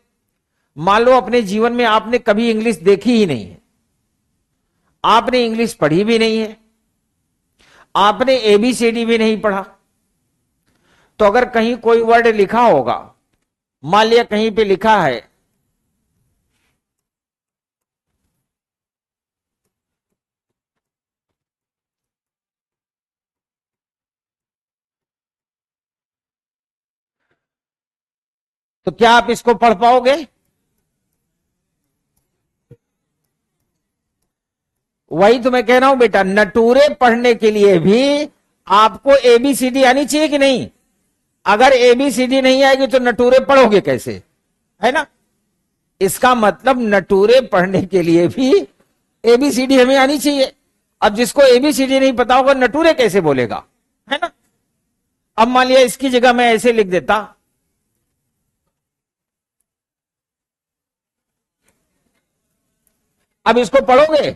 मान लो अपने जीवन में आपने कभी इंग्लिश देखी ही नहीं है, आपने इंग्लिश पढ़ी भी नहीं है, आपने एबीसीडी भी नहीं पढ़ा, तो अगर कहीं कोई वर्ड लिखा होगा, मान लिया कहीं पे लिखा है तो क्या आप इसको पढ़ पाओगे? वही तो मैं कह रहा हूं बेटा, नटूरे पढ़ने के लिए भी आपको एबीसीडी आनी चाहिए कि नहीं? अगर एबीसीडी नहीं आएगी तो नटूरे पढ़ोगे कैसे? है ना? इसका मतलब नटूरे पढ़ने के लिए भी एबीसीडी हमें आनी चाहिए। अब जिसको एबीसीडी नहीं पता होगा नटूरे कैसे बोलेगा? है ना? अब मान लिया इसकी जगह मैं ऐसे लिख देता, अब इसको पढ़ोगे?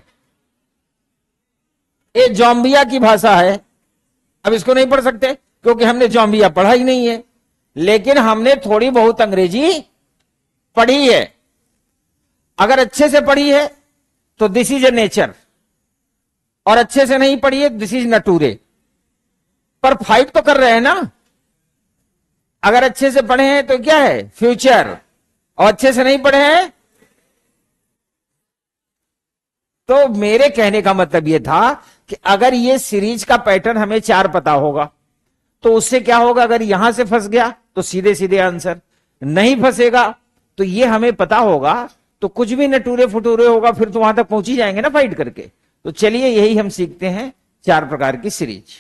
ये जॉम्बिया की भाषा है, अब इसको नहीं पढ़ सकते क्योंकि हमने जॉम्बिया पढ़ा ही नहीं है। लेकिन हमने थोड़ी बहुत अंग्रेजी पढ़ी है। अगर अच्छे से पढ़ी है तो दिस इज ए नेचर, और अच्छे से नहीं पढ़ी है दिस इज नटूरे। पर फाइट तो कर रहे हैं ना। अगर अच्छे से पढ़े हैं तो क्या है, फ्यूचर, और अच्छे से नहीं पढ़े हैं तो मेरे कहने का मतलब यह था कि अगर ये सीरीज का पैटर्न हमें 4 पता होगा तो उससे क्या होगा, अगर यहां से फंस गया तो सीधे सीधे आंसर, नहीं फंसेगा तो ये हमें पता होगा, तो कुछ भी नटूरे फटूरे होगा फिर तो वहां तक पहुंच ही जाएंगे ना फाइट करके। तो चलिए यही हम सीखते हैं 4 प्रकार की सीरीज।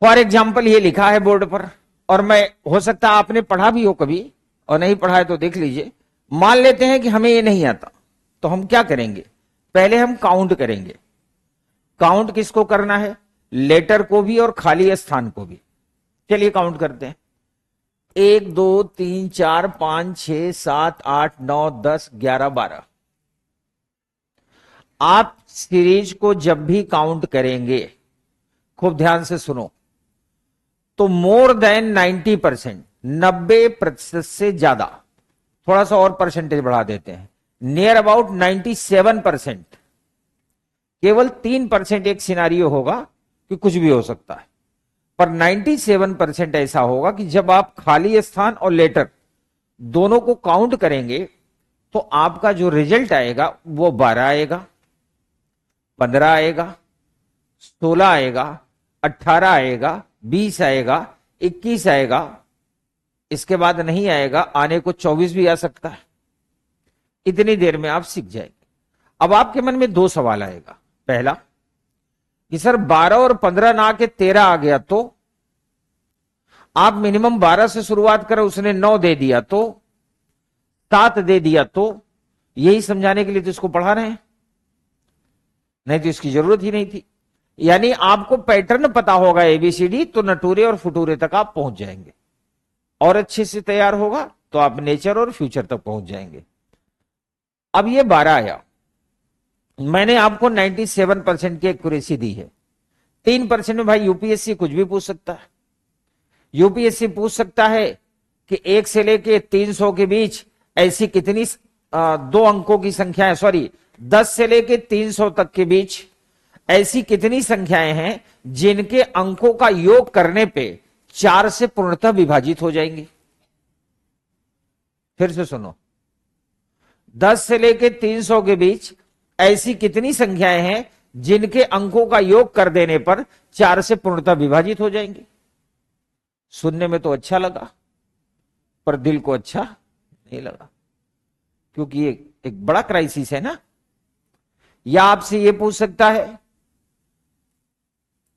फॉर एग्जाम्पल ये लिखा है बोर्ड पर, और मैं, हो सकता है आपने पढ़ा भी हो कभी, और नहीं पढ़ा है तो देख लीजिए। मान लेते हैं कि हमें ये नहीं आता, तो हम क्या करेंगे, पहले हम काउंट करेंगे। काउंट किसको करना है, लेटर को भी और खाली स्थान को भी। चलिए काउंट करते हैं, 1 2 3 4 5 6 7 8 9 10 11 12। आप सीरीज को जब भी काउंट करेंगे, खूब ध्यान से सुनो, तो मोर देन 90%, 90% से ज्यादा, थोड़ा सा और परसेंटेज बढ़ा देते हैं, नियर अबाउट 97%, केवल 3% एक सिनारियो होगा कि कुछ भी हो सकता है, पर 97% ऐसा होगा कि जब आप खाली स्थान और लेटर दोनों को काउंट करेंगे तो आपका जो रिजल्ट आएगा वो 12 आएगा, 15 आएगा, 16 आएगा, 18 आएगा, 20 आएगा, 21 आएगा, इसके बाद नहीं आएगा, आने को 24 भी आ सकता है। इतनी देर में आप सीख जाएंगे। अब आपके मन में 2 सवाल आएगा। पहला कि सर 12 और 15 ना के 13 आ गया तो, आप मिनिमम 12 से शुरुआत करें, उसने 9 दे दिया तो, 7 दे दिया तो, यही समझाने के लिए तो इसको पढ़ा रहे हैं, नहीं तो इसकी जरूरत ही नहीं थी। यानी आपको पैटर्न पता होगा एबीसीडी, तो नटूरे और फुटूरे तक आप पहुंच जाएंगे, और अच्छे से तैयार होगा तो आप नेचर और फ्यूचर तक पहुंच जाएंगे। अब ये 12 आया, मैंने आपको 97% की एक्यूरेसी दी है। 3% में भाई यूपीएससी कुछ भी पूछ सकता है। यूपीएससी पूछ सकता है कि 1 से लेके 300 के बीच ऐसी कितनी 2 अंकों की संख्या है, सॉरी 10 से लेके 300 तक के बीच ऐसी कितनी संख्याएं हैं जिनके अंकों का योग करने पे 4 से पूर्णतः विभाजित हो जाएंगे। फिर से सुनो, 10 से लेके 300 के बीच ऐसी कितनी संख्याएं हैं जिनके अंकों का योग कर देने पर 4 से पूर्णतः विभाजित हो जाएंगे। सुनने में तो अच्छा लगा, पर दिल को अच्छा नहीं लगा, क्योंकि ये एक बड़ा क्राइसिस है ना। या आपसे ये पूछ सकता है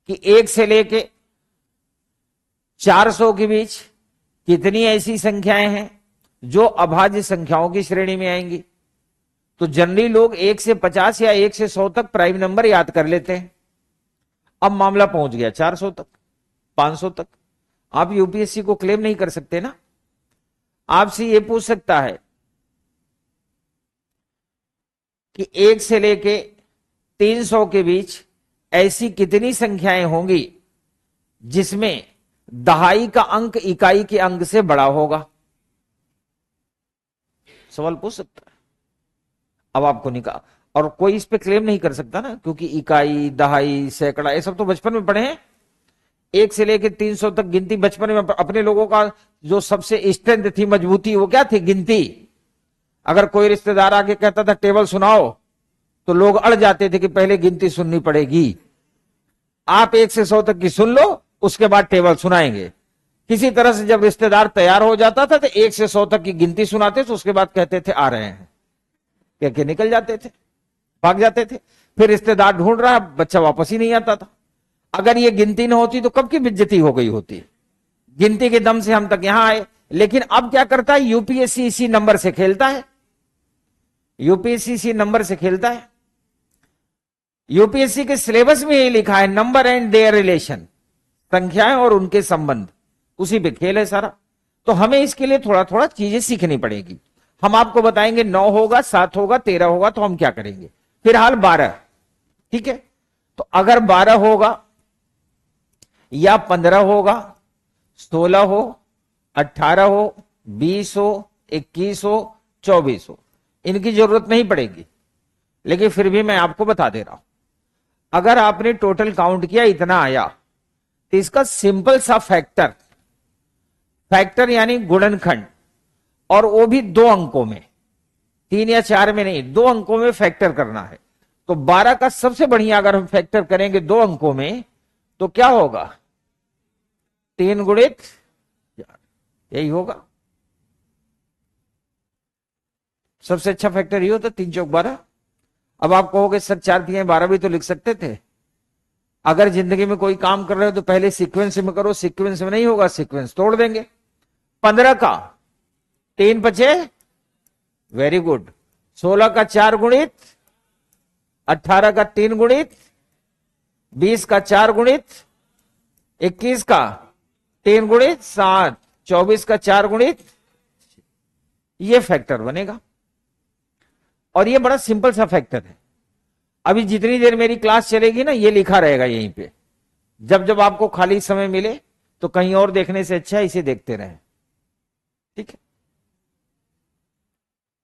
कि 1 से लेके 400 के बीच कितनी ऐसी संख्याएं हैं जो अभाज्य संख्याओं की श्रेणी में आएंगी। तो जनरली लोग 1 से 50 या 1 से 100 तक प्राइम नंबर याद कर लेते हैं। अब मामला पहुंच गया 400 तक, 500 तक, आप यूपीएससी को क्लेम नहीं कर सकते ना। आपसे यह पूछ सकता है कि 1 से लेके 300 के बीच ऐसी कितनी संख्याएं होंगी जिसमें दहाई का अंक इकाई के अंक से बड़ा होगा। सवाल पूछ सकता है। अब आपको निकाल, और कोई इस पे क्लेम नहीं कर सकता ना, क्योंकि इकाई, दहाई, सैकड़ा, ये सब तो बचपन में पढ़े हैं। 1 से लेकर 300 तक गिनती बचपन में अपने लोगों का जो सबसे स्ट्रेंथ थी, मजबूती, वो क्या थी, गिनती। अगर कोई रिश्तेदार आके कहता था टेबल सुनाओ, तो लोग अड़ जाते थे कि पहले गिनती सुननी पड़ेगी। आप 1 से 100 तक की सुन लो, उसके बाद टेबल सुनाएंगे। किसी तरह से जब रिश्तेदार तैयार हो जाता था तो 1 से 100 तक की गिनती सुनाते थे, उसके बाद कहते थे आ रहे हैं, कह के निकल जाते थे, भाग जाते थे। फिर रिश्तेदार ढूंढ रहा, बच्चा वापस ही नहीं आता था। अगर ये गिनती न होती तो कब की बेइज्जती हो गई होती। गिनती के दम से हम तक यहां आए। लेकिन अब क्या करता है, यूपीएससी इसी नंबर से खेलता है। यूपीएससी इसी नंबर से खेलता है। यूपीएससी के सिलेबस में ये लिखा है, नंबर एंड देयर रिलेशन, संख्याएं और उनके संबंध, उसी पे खेल है सारा। तो हमें इसके लिए थोड़ा थोड़ा चीजें सीखनी पड़ेगी। हम आपको बताएंगे 9 होगा, 7 होगा, 13 होगा, तो हम क्या करेंगे। फिलहाल 12, ठीक है। तो अगर 12 होगा या 15 होगा, 16 हो, 18 हो, 20 हो, 21 हो, 24 हो, इनकी जरूरत नहीं पड़ेगी। लेकिन फिर भी मैं आपको बता दे रहा हूं, अगर आपने टोटल काउंट किया इतना आया, तो इसका सिंपल सा फैक्टर, फैक्टर यानी गुणनखंड, और वो भी 2 अंकों में, 3 या 4 में नहीं, 2 अंकों में फैक्टर करना है। तो 12 का सबसे बढ़िया अगर हम फैक्टर करेंगे 2 अंकों में, तो क्या होगा? 3 गुणित 4, यही होगा। सबसे अच्छा फैक्टर ये होता 3 चौक 12। अब आप कहोगे सर 4 3 12 भी तो लिख सकते थे। अगर जिंदगी में कोई काम कर रहे हो तो पहले सीक्वेंस में करो, सीक्वेंस में नहीं होगा, सीक्वेंस तोड़ देंगे। 15 का 3 बचे, वेरी गुड। 16 का 4 गुणित, 18 का 3 गुणित, 20 का 4 गुणित, 21 का 3 गुणित 7, 24 का 4 गुणित, ये फैक्टर बनेगा। और ये बड़ा सिंपल सा फैक्टर है। अभी जितनी देर मेरी क्लास चलेगी ना, ये लिखा रहेगा यहीं पे। जब जब आपको खाली समय मिले तो कहीं और देखने से अच्छा है इसे देखते रहें, ठीक है?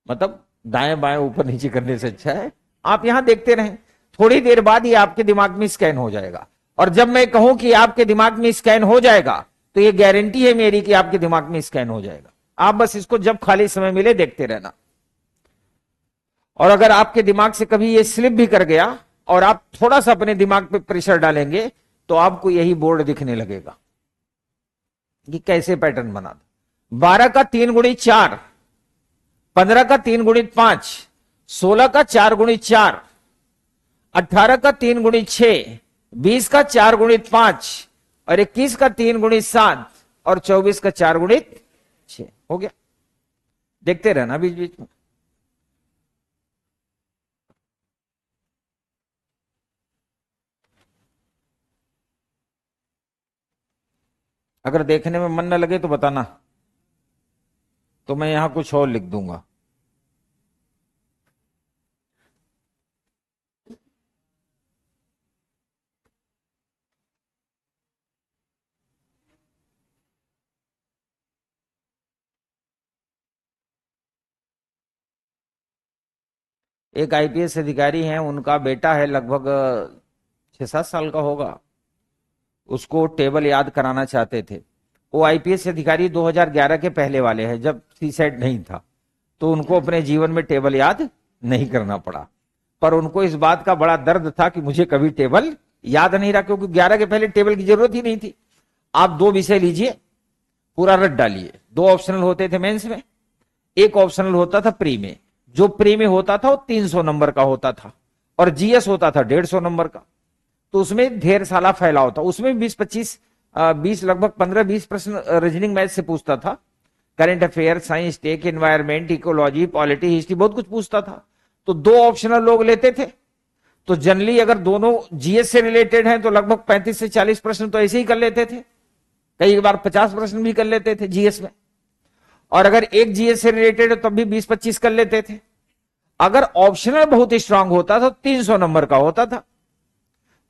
मतलब दाएं बाएं ऊपर नीचे करने से अच्छा है आप यहां देखते रहें। थोड़ी देर बाद ये आपके दिमाग में स्कैन हो जाएगा। और जब मैं कहूं कि आपके दिमाग में स्कैन हो जाएगा, तो ये गारंटी है मेरी कि आपके दिमाग में स्कैन हो जाएगा। आप बस इसको जब खाली समय मिले देखते रहना। और अगर आपके दिमाग से कभी ये स्लिप भी कर गया और आप थोड़ा सा अपने दिमाग पे प्रेशर डालेंगे, तो आपको यही बोर्ड दिखने लगेगा कि कैसे पैटर्न बना दो। 12 का 3 गुणित 4, 15 का 3 गुणित 5, 16 का 4 गुणित 4, 18 का 3 गुणित 6, 20 का 4 गुणित 5, और 21 का 3 गुणित 7, और 24 का 4 गुणित 6। हो गया। देखते रहना बीच बीच में। अगर देखने में मन न लगे तो बताना, तो मैं यहां कुछ और लिख दूंगा। एक आईपीएस अधिकारी हैं, उनका बेटा है, लगभग 6-7 साल का होगा। उसको टेबल याद कराना चाहते थे। वो आईपीएस अधिकारी 2011 के पहले वाले हैं, जब सीसेट नहीं था, तो उनको अपने जीवन में टेबल याद नहीं करना पड़ा। पर उनको इस बात का बड़ा दर्द था कि मुझे कभी टेबल याद नहीं रहा, क्योंकि 11 के पहले टेबल की जरूरत ही नहीं थी। आप 2 विषय लीजिए, पूरा रट डालिए। 2 ऑप्शनल होते थे मेंस में, एक ऑप्शनल होता था प्री में। जो प्री में होता था वो 300 नंबर का होता था, और जीएस होता था 150 नंबर का। तो उसमें ढेर सारा फैलाव था। उसमें 20 लगभग 15-20 प्रश्न रीजनिंग मैथ से पूछता था। Current affair, science, tech, environment, ecology, polity, history, बहुत कुछ पूछता था। तो 2 ऑप्शनल लोग लेते थे। तो जनरली अगर दोनों जीएस से रिलेटेड हैं तो लगभग 35 से 40 प्रश्न तो ऐसे ही कर लेते थे। कई बार 50 प्रश्न भी कर लेते थे जीएस में। और अगर एक जीएस से रिलेटेड है तब भी 20-25 कर लेते थे। अगर ऑप्शनल बहुत स्ट्रांग होता था तो 300 नंबर का होता था।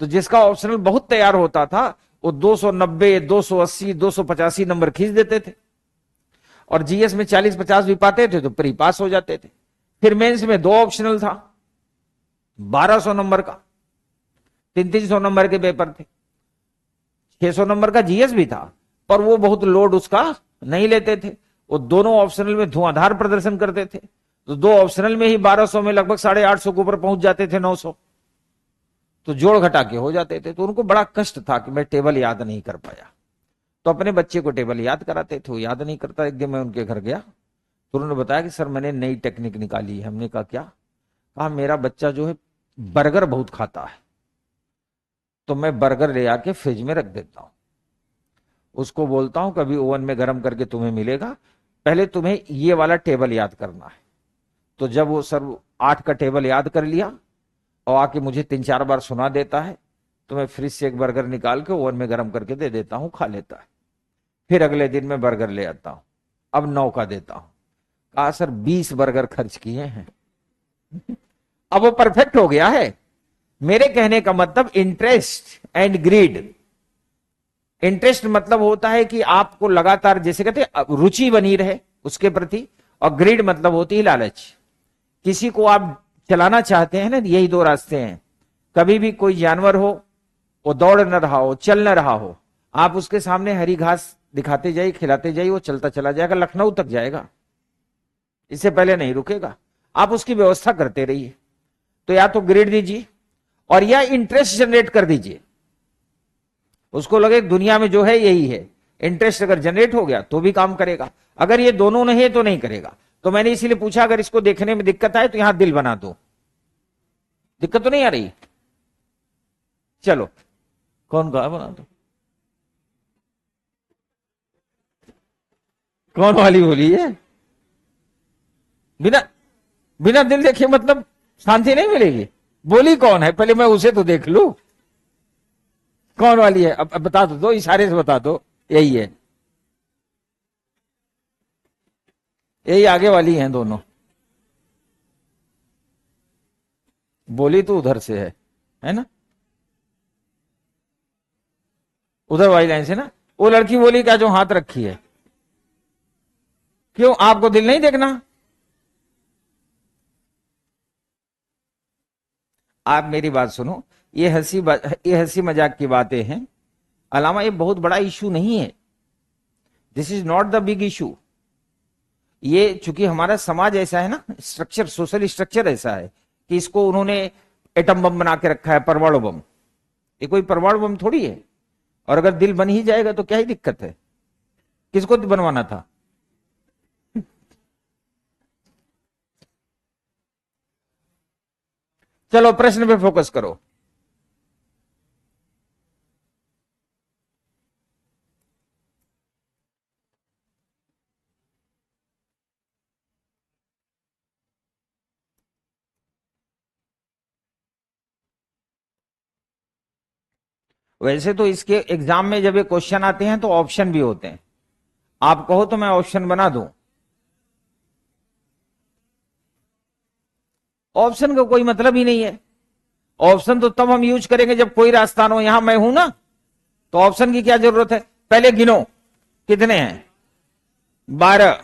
तो जिसका ऑप्शनल बहुत तैयार होता था वो 290, 280, 285 नंबर खींच देते थे। और जीएस में 40-50 भी पाते थे तो प्री पास हो जाते थे। फिर मेंस में 2 ऑप्शनल था, 1200 नंबर का, 300 नंबर के पेपर थे। 600 नंबर का जीएस भी था, पर वो बहुत लोड उसका नहीं लेते थे। वो दोनों ऑप्शनल में धुआंधार प्रदर्शन करते थे। तो 2 ऑप्शनल में ही 1200 में लगभग 850 के ऊपर पहुंच जाते थे, 900। तो जोड़ घटा के हो जाते थे। तो उनको बड़ा कष्ट था कि मैं टेबल याद नहीं कर पाया। तो अपने बच्चे को टेबल याद कराते थे, वो याद नहीं करता। एक दिन मैं उनके घर गया तो उन्होंने बताया कि सर मैंने नई टेक्निक निकाली है। हमने कहा क्या? कहा मेरा बच्चा जो है बर्गर बहुत खाता है, तो मैं बर्गर ले आके फ्रिज में रख देता हूं, उसको बोलता हूं कभी ओवन में गर्म करके तुम्हें मिलेगा, पहले तुम्हें ये वाला टेबल याद करना है। तो जब वो सर 8 का टेबल याद कर लिया और आके मुझे 3-4 बार सुना देता है, तो मैं फ्रिज से एक बर्गर निकाल के ओवन में गर्म करके दे देता हूं, खा लेता है। फिर अगले दिन मैं बर्गर ले आता हूं, अब 9 का देता हूं। कहा सर 20 बर्गर खर्च किए हैं। अब वो परफेक्ट हो गया है। मेरे कहने का मतलब इंटरेस्ट एंड ग्रीड। इंटरेस्ट मतलब होता है कि आपको लगातार, जैसे कहते हैं, रुचि बनी रहे, उसके प्रति, और ग्रीड मतलब होती है लालच। किसी को आप चलाना चाहते हैं ना, यही दो रास्ते हैं। कभी भी कोई जानवर हो, वो दौड़ न रहा हो, चल न रहा हो, आप उसके सामने हरी घास दिखाते जाइए, खिलाते जाइए, वो चलता चला जाएगा, लखनऊ तक जाएगा, इससे पहले नहीं रुकेगा। आप उसकी व्यवस्था करते रहिए। तो या तो ग्रेड दीजिए और या इंटरेस्ट जनरेट कर दीजिए। उसको लगे दुनिया में जो है यही है। इंटरेस्ट अगर जनरेट हो गया तो भी काम करेगा, अगर ये दोनों नहीं है तो नहीं करेगा। तो मैंने इसीलिए पूछा अगर इसको देखने में दिक्कत आए तो यहां दिल बना दो। दिक्कत तो नहीं आ रही? चलो, कौन कहा बना दो? कौन वाली बोली है? बिना बिना दिल देखे मतलब शांति नहीं मिलेगी? बोली कौन है, पहले मैं उसे तो देख लू। कौन वाली है? अब बता दो, इशारे से बता दो। यही है, यही आगे वाली हैं दोनों। बोली तो उधर से है ना? उधर वाली लाइन से ना। वो लड़की बोली क्या जो हाथ रखी है? क्यों, आपको दिल नहीं देखना? आप मेरी बात सुनो, ये हंसी मजाक की बातें हैं, अलावा ये बहुत बड़ा इशू नहीं है। This is not the big issue. ये चूंकि हमारा समाज ऐसा है ना, स्ट्रक्चर, सोशल स्ट्रक्चर ऐसा है कि इसको उन्होंने एटम बम बना के रखा है, परमाणु बम। ये कोई परमाणु बम थोड़ी है। और अगर दिल बन ही जाएगा तो क्या ही दिक्कत है? किसको बनवाना था? चलो प्रश्न पे फोकस करो। वैसे तो इसके एग्जाम में जब ये क्वेश्चन आते हैं तो ऑप्शन भी होते हैं। आप कहो तो मैं ऑप्शन बना दूं। ऑप्शन का कोई मतलब ही नहीं है। ऑप्शन तो तब हम यूज करेंगे जब कोई रास्ता ना हो। यहां मैं हूं ना, तो ऑप्शन की क्या जरूरत है? पहले गिनो कितने हैं। 12।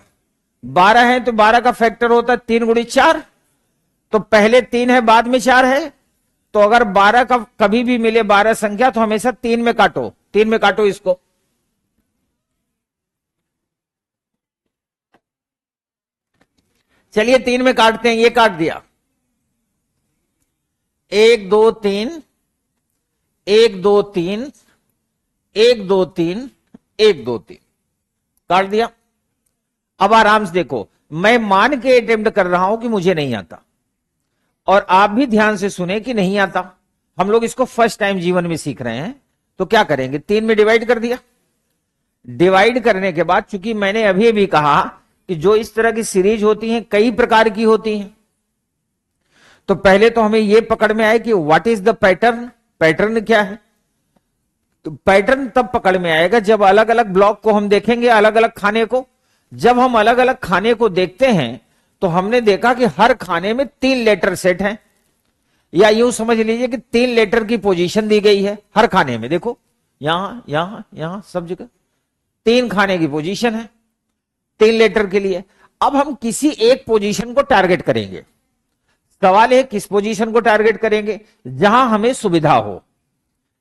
12 है तो 12 का फैक्टर होता है 3 गुणी 4। तो पहले 3 है, बाद में 4 है। तो अगर 12 का कभी भी मिले 12 संख्या तो हमेशा 3 में काटो। 3 में काटो इसको। चलिए 3 में काटते हैं। ये काट दिया। 1 2 3, 1 2 3, 1 2 3, 1 2 3 काट दिया। अब आराम से देखो, मैं मान के अटेम्प्ट कर रहा हूं कि मुझे नहीं आता, और आप भी ध्यान से सुने कि नहीं आता। हम लोग इसको फर्स्ट टाइम जीवन में सीख रहे हैं। तो क्या करेंगे? 3 में डिवाइड कर दिया। डिवाइड करने के बाद, चूंकि मैंने अभी अभी कहा कि जो इस तरह की सीरीज होती हैं कई प्रकार की होती हैं, तो पहले तो हमें यह पकड़ में आए कि what is the pattern. Pattern क्या है? तो पैटर्न तब पकड़ में आएगा जब अलग अलग ब्लॉक को हम देखेंगे, अलग अलग खाने को। जब हम अलग अलग खाने को देखते हैं तो हमने देखा कि हर खाने में 3 लेटर सेट हैं, या यूं समझ लीजिए कि 3 लेटर की पोजीशन दी गई है हर खाने में। देखो यहां यहां यहां सब जगह 3 खाने की पोजीशन है 3 लेटर के लिए। अब हम किसी एक पोजीशन को टारगेट करेंगे। सवाल है किस पोजीशन को टारगेट करेंगे? जहां हमें सुविधा हो,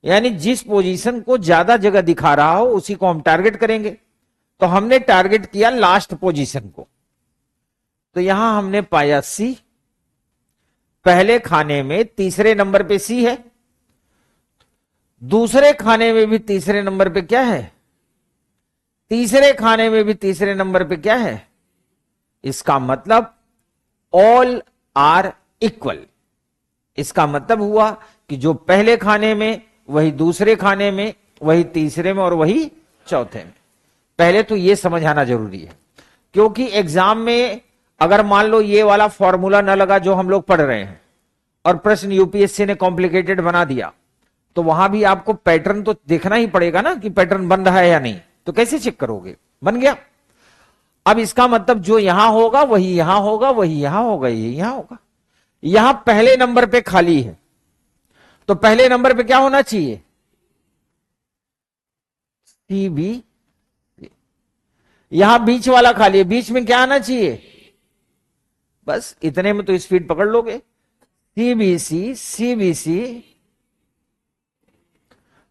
यानी जिस पोजीशन को ज्यादा जगह दिखा रहा हो उसी को हम टारगेट करेंगे। तो हमने टारगेट किया लास्ट पोजीशन को। तो यहां हमने पाया सी। पहले खाने में तीसरे नंबर पे सी है, दूसरे खाने में भी तीसरे नंबर पे क्या है? तीसरे खाने में भी तीसरे नंबर पे क्या है? इसका मतलब ऑल आर इक्वल। इसका मतलब हुआ कि जो पहले खाने में वही दूसरे खाने में, वही तीसरे में, और वही चौथे में। पहले तो यह समझ आना जरूरी है, क्योंकि एग्जाम में अगर मान लो ये वाला फॉर्मूला न लगा जो हम लोग पढ़ रहे हैं, और प्रश्न यूपीएससी ने कॉम्प्लिकेटेड बना दिया, तो वहां भी आपको पैटर्न तो देखना ही पड़ेगा ना कि पैटर्न बन रहा है या नहीं। तो कैसे चेक करोगे? बन गया। अब इसका मतलब जो यहां होगा वही यहां होगा, वही यहां होगा, यही यहां होगा। यहां पहले नंबर पे खाली है, तो पहले नंबर पे क्या होना चाहिए? C B. यहां बीच वाला खाली है, बीच में क्या आना चाहिए, बस इतने में तो स्पीड पकड़ लोगे। सीबीसी सीबीसी,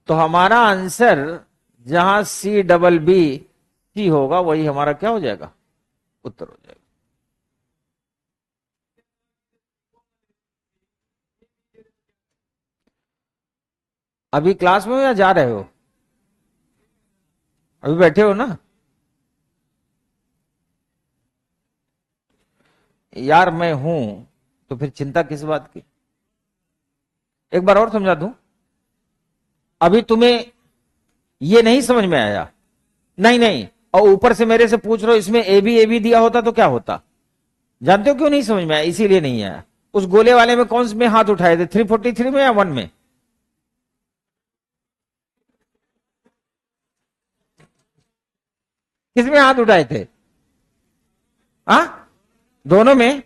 तो हमारा आंसर जहां सी डबल बी सी होगा वही हमारा क्या हो जाएगा, उत्तर हो जाएगा। अभी क्लास में हो या जा रहे हो, अभी बैठे हो ना। यार मैं हूं तो फिर चिंता किस बात की। एक बार और समझा दूं, अभी तुम्हें ये नहीं समझ में आया, नहीं नहीं, और ऊपर से मेरे से पूछ रहे हो इसमें ए बी दिया होता तो क्या होता, जानते हो क्यों नहीं समझ में आया, इसीलिए नहीं आया। उस गोले वाले में कौन से में हाथ उठाए थे, 343 में या 1 में, किसमें हाथ उठाए थे, हा, दोनों में।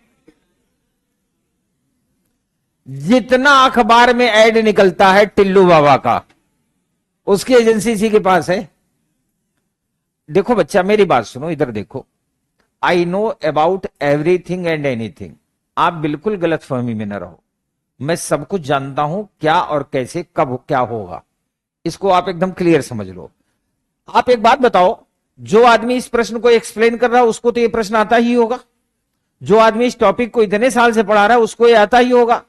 जितना अखबार में ऐड निकलता है टिल्लू बाबा का, उसकी एजेंसी इसी के पास है। देखो बच्चा मेरी बात सुनो, इधर देखो, I know about everything and anything. आप बिल्कुल गलत फहमी में न रहो, मैं सब कुछ जानता हूं, क्या और कैसे कब क्या होगा, इसको आप एकदम क्लियर समझ लो। आप एक बात बताओ, जो आदमी इस प्रश्न को एक्सप्लेन कर रहा है उसको तो ये प्रश्न आता ही होगा, जो आदमी इस टॉपिक को इतने साल से पढ़ा रहा है उसको ये आता ही होगा।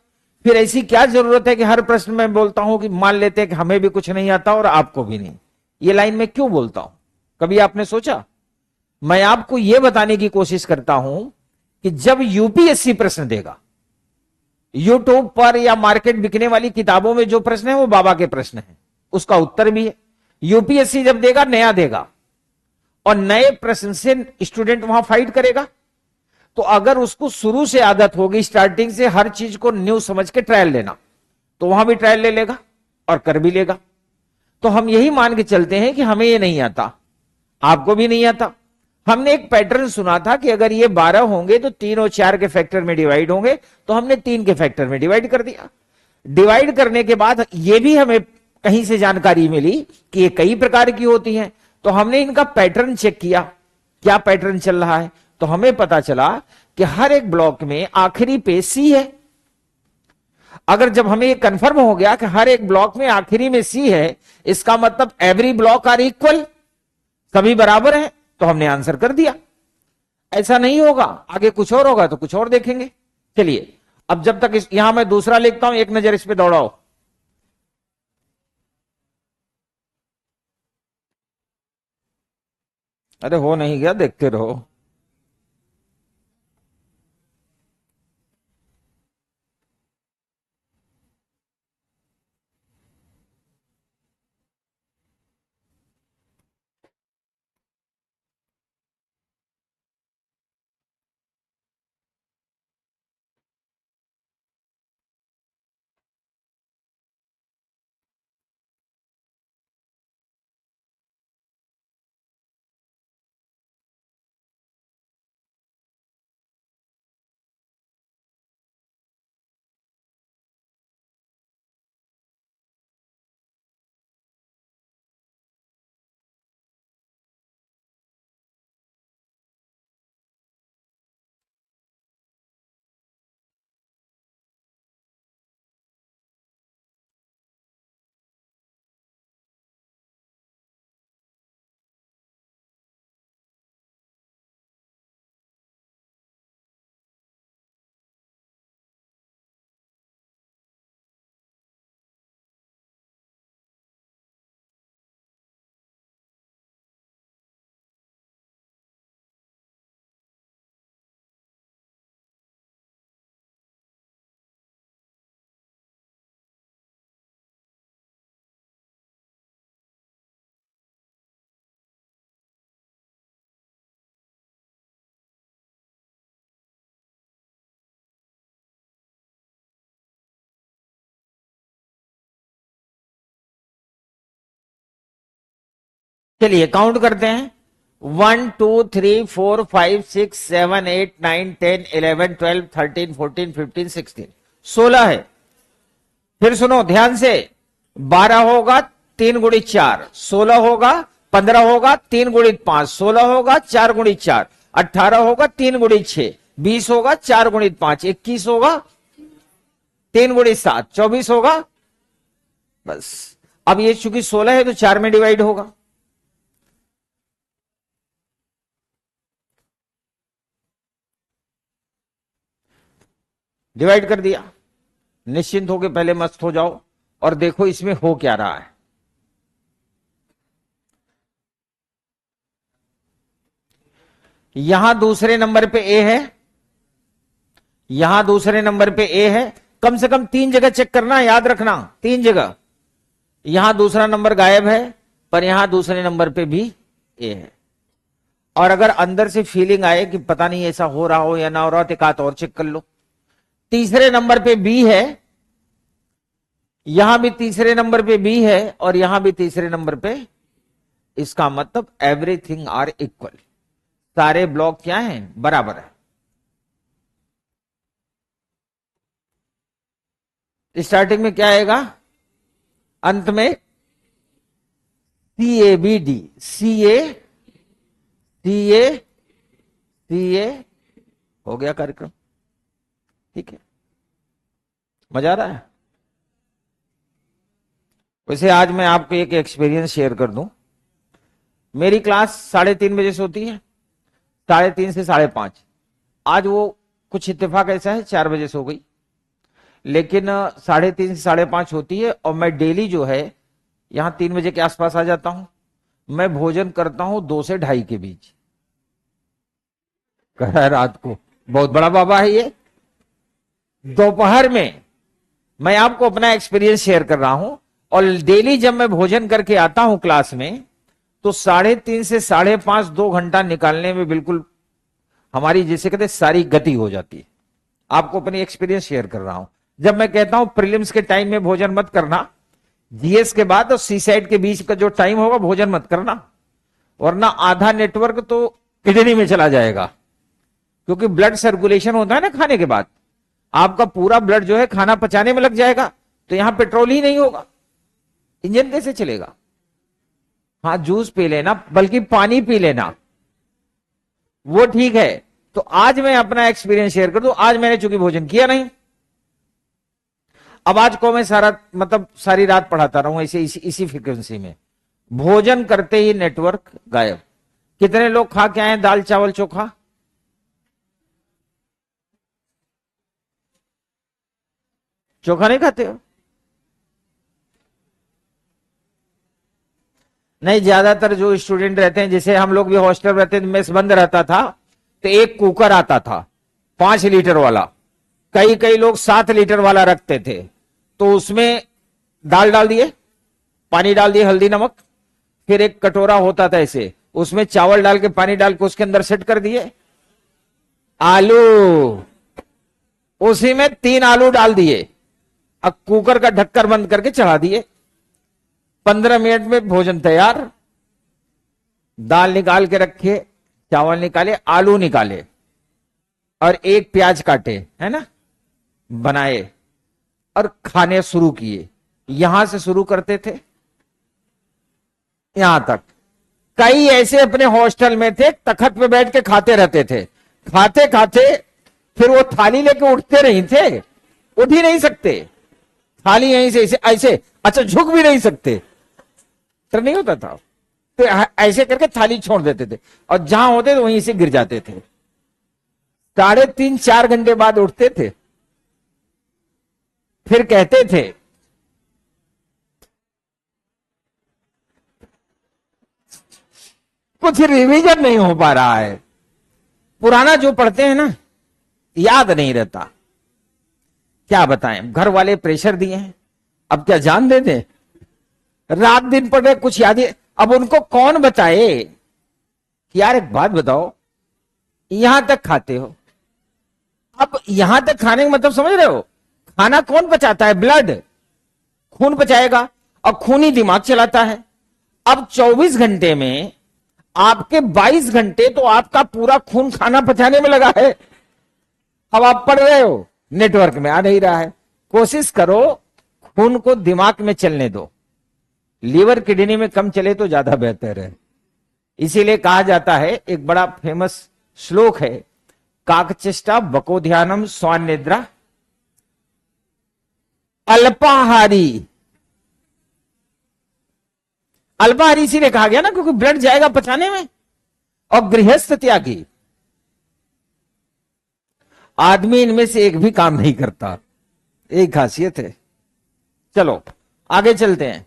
फिर ऐसी क्या जरूरत है कि हर प्रश्न में बोलता हूं कि मान लेते हैं कि हमें भी कुछ नहीं आता और आपको भी नहीं, ये लाइन में क्यों बोलता हूं, कभी आपने सोचा। मैं आपको यह बताने की कोशिश करता हूं कि जब यूपीएससी प्रश्न देगा, यूट्यूब पर या मार्केट बिकने वाली किताबों में जो प्रश्न है वो बाबा के प्रश्न है, उसका उत्तर भी है। यूपीएससी जब देगा नया देगा और नए प्रश्न से स्टूडेंट वहां फाइट करेगा, तो अगर उसको शुरू से आदत होगी स्टार्टिंग से हर चीज को न्यू समझ के ट्रायल लेना, तो वहां भी ट्रायल ले लेगा और कर भी लेगा। तो हम यही मान के चलते हैं कि हमें ये नहीं आता, आपको भी नहीं आता। हमने एक पैटर्न सुना था कि अगर ये 12 होंगे तो 3 और 4 के फैक्टर में डिवाइड होंगे, तो हमने 3 के फैक्टर में डिवाइड कर दिया। डिवाइड करने के बाद ये भी हमें कहीं से जानकारी मिली कि ये कई प्रकार की होती हैं, तो हमने इनका पैटर्न चेक किया, क्या पैटर्न चल रहा है, तो हमें पता चला कि हर एक ब्लॉक में आखिरी पे सी है। अगर जब हमें ये कंफर्म हो गया कि हर एक ब्लॉक में आखिरी में सी है, इसका मतलब एवरी ब्लॉक आर इक्वल, सभी बराबर हैं, तो हमने आंसर कर दिया। ऐसा नहीं होगा, आगे कुछ और होगा तो कुछ और देखेंगे। चलिए अब जब तक यहां मैं दूसरा लिखता हूं, एक नजर इस पे दौड़ाओ। अरे हो नहीं गया, देखते रहो। चलिए काउंट करते हैं, 1 2 3 4 5 6 7 8 9 10 11 12 13 14 15 16, 16 है। फिर सुनो ध्यान से, 12 होगा 3 गुणी 4, 16 होगा 15 होगा 3 गुणित 5, 16 होगा 4 गुणित 4, 18 होगा 3 गुणित 6, 20 होगा 4 गुणित 5, 21 होगा 3 गुणित 7, 24 होगा। बस अब ये चूंकि 16 है तो 4 में डिवाइड होगा। डिवाइड कर दिया। निश्चिंत होके पहले मस्त हो जाओ और देखो इसमें हो क्या रहा है। यहां दूसरे नंबर पे ए है, यहां दूसरे नंबर पे ए है। कम से कम 3 जगह चेक करना, याद रखना 3 जगह। यहां दूसरा नंबर गायब है, पर यहां दूसरे नंबर पे भी ए है। और अगर अंदर से फीलिंग आए कि पता नहीं ऐसा हो रहा हो या ना हो रहा हो, तो एक हाथ और चेक कर लो। तीसरे नंबर पे बी है, यहां भी तीसरे नंबर पे बी है और यहां भी तीसरे नंबर पे। इसका मतलब एवरीथिंग आर इक्वल, सारे ब्लॉक क्या हैं, बराबर है। स्टार्टिंग में क्या आएगा, अंत में सी ए बी डी, सी ए हो गया कार्यक्रम। ठीक है, मजा आ रहा है। वैसे आज मैं आपको एक एक्सपीरियंस शेयर कर दूं। मेरी क्लास 3:30 बजे से होती है, 3:30 से 5:30। आज वो कुछ इत्तेफाक ऐसा है 4 बजे से हो गई, लेकिन 3:30 से 5:30 होती है। और मैं डेली जो है यहां 3 बजे के आसपास आ जाता हूं। मैं भोजन करता हूं 2 से 2:30 के बीच। कह रहा है रात को, बहुत बड़ा बाबा है ये। दोपहर में मैं आपको अपना एक्सपीरियंस शेयर कर रहा हूं। और डेली जब मैं भोजन करके आता हूं क्लास में, तो 3:30 से 5:30 2 घंटा निकालने में बिल्कुल हमारी जैसे कहते सारी गति हो जाती है। आपको अपनी एक्सपीरियंस शेयर कर रहा हूं। जब मैं कहता हूं प्रीलिम्स के टाइम में भोजन मत करना, जीएस के बाद और सी साइड के बीच का जो टाइम होगा भोजन मत करना, वरना आधा नेटवर्क तो किडनी में चला जाएगा। क्योंकि ब्लड सर्कुलेशन होता है ना खाने के बाद, आपका पूरा ब्लड जो है खाना पचाने में लग जाएगा, तो यहां पेट्रोल ही नहीं होगा, इंजन कैसे चलेगा। हाँ, जूस पी लेना, बल्कि पानी पी लेना, वो ठीक है। तो आज मैं अपना एक्सपीरियंस शेयर कर दूं। आज मैंने चूंकि भोजन किया नहीं, अब आज को मैं सारी रात पढ़ाता रहूं ऐसे इसी फ्रीक्वेंसी में। भोजन करते ही नेटवर्क गायब। कितने लोग खा के आए दाल चावल चोखा? चोखा नहीं खाते हो? नहीं, ज्यादातर जो स्टूडेंट रहते हैं, जैसे हम लोग भी हॉस्टल रहते थे, मेस बंद रहता था, तो एक कुकर आता था 5 लीटर वाला। कई कई लोग 7 लीटर वाला रखते थे। तो उसमें दाल डाल दिए, पानी डाल दिए, हल्दी नमक, फिर एक कटोरा होता था ऐसे, उसमें चावल डाल के पानी डाल के उसके अंदर सेट कर दिए, आलू, उसी में 3 आलू डाल दिए, अब कुकर का ढक्कन बंद करके चढ़ा दिए। 15 मिनट में भोजन तैयार। दाल निकाल के रखे, चावल निकाले, आलू निकाले और एक प्याज काटे, है ना, बनाए और खाने शुरू किए। यहां से शुरू करते थे यहां तक। कई ऐसे अपने हॉस्टल में थे, तखत पे बैठ के खाते रहते थे। खाते खाते फिर वो थाली लेके उठते नहीं थे, उठ ही नहीं सकते, थाली यहीं से ऐसे ऐसे, अच्छा झुक भी नहीं सकते, तो नहीं होता था। तो ऐसे करके थाली छोड़ देते थे और जहां होते थे वहीं से गिर जाते थे। 3.5-4 घंटे बाद उठते थे, फिर कहते थे कुछ रिवीजन नहीं हो पा रहा है, पुराना जो पढ़ते हैं ना याद नहीं रहता। क्या बताएं, घर वाले प्रेशर दिए हैं, अब क्या जान दे दें, रात दिन पढ़ रहे, कुछ याद ही। अब उनको कौन बताए कि यार एक बात बताओ, यहां तक खाते हो, अब यहां तक खाने का मतलब समझ रहे हो, खाना कौन पचाता है? ब्लड, खून पचाएगा और खून ही दिमाग चलाता है। अब 24 घंटे में आपके 22 घंटे तो आपका पूरा खून खाना पचाने में लगा है। अब आप पढ़ रहे हो, नेटवर्क में आ नहीं रहा है। कोशिश करो खून को दिमाग में चलने दो, लीवर किडनी में कम चले तो ज्यादा बेहतर है। इसीलिए कहा जाता है, एक बड़ा फेमस श्लोक है, काकचेष्टा बको ध्यानम स्वान निद्रा अल्पाहारी। अल्पाहारी इसीलिए कहा गया ना क्योंकि ब्लड जाएगा पचाने में। और गृहस्थ त्यागी, आदमी इनमें से एक भी काम नहीं करता, एक खासियत है। चलो आगे चलते हैं।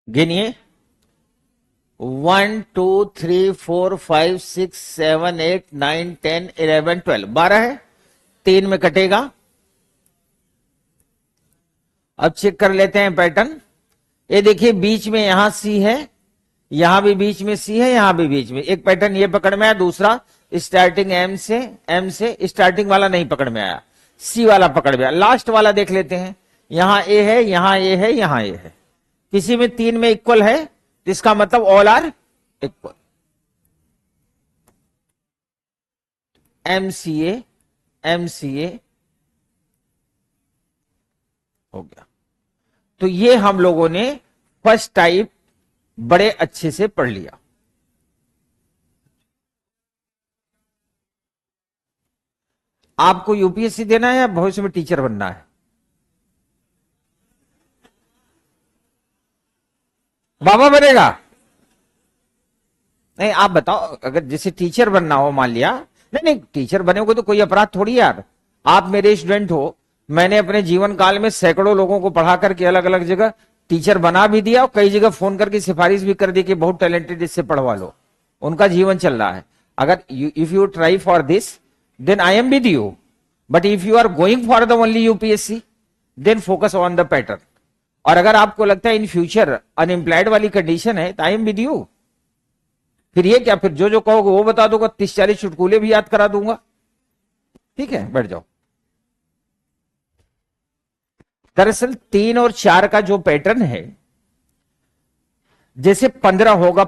गिनिए, 1 2 3 4 5 6 7 8 9 10 11 12, 12 है, 3 में कटेगा। अब चेक कर लेते हैं पैटर्न। ये देखिए बीच में यहां सी है, यहां भी बीच में सी है, यहां भी बीच में। एक पैटर्न ये पकड़ में आया, दूसरा स्टार्टिंग एम से स्टार्टिंग वाला नहीं पकड़ में आया, सी वाला पकड़ में आया। लास्ट वाला देख लेते हैं, यहां ए है, यहां ए है, यहां ए है, किसी में 3 में इक्वल है, इसका मतलब all are equal. MCA MCA हो गया। तो ये हम लोगों ने फर्स्ट टाइप बड़े अच्छे से पढ़ लिया। आपको यूपीएससी देना है या भविष्य में टीचर बनना है? बाबा बनेगा? नहीं, आप बताओ, अगर जैसे टीचर बनना हो मान लिया, नहीं नहीं टीचर बनेगे तो कोई अपराध थोड़ी यार। आप मेरे स्टूडेंट हो, मैंने अपने जीवन काल में सैकड़ों लोगों को पढ़ा करके अलग अलग जगह टीचर बना भी दिया और कई जगह फोन करके सिफारिश भी कर दी कि बहुत टैलेंटेड, इससे पढ़वा लो। उनका जीवन चल रहा है। अगर if you try for this then I am with you, but if you are going for the only UPSC then focus on the pattern. और अगर आपको लगता है इन फ्यूचर अनएम्प्लॉयड वाली कंडीशन है तो आई एम विद यू। फिर ये क्या, फिर जो जो कहोगे वो बता दूंगा, 30-40 चुटकुले भी याद करा दूंगा। ठीक है, बैठ जाओ। दरअसल 3 और 4 का जो पैटर्न है, जैसे 15 होगा,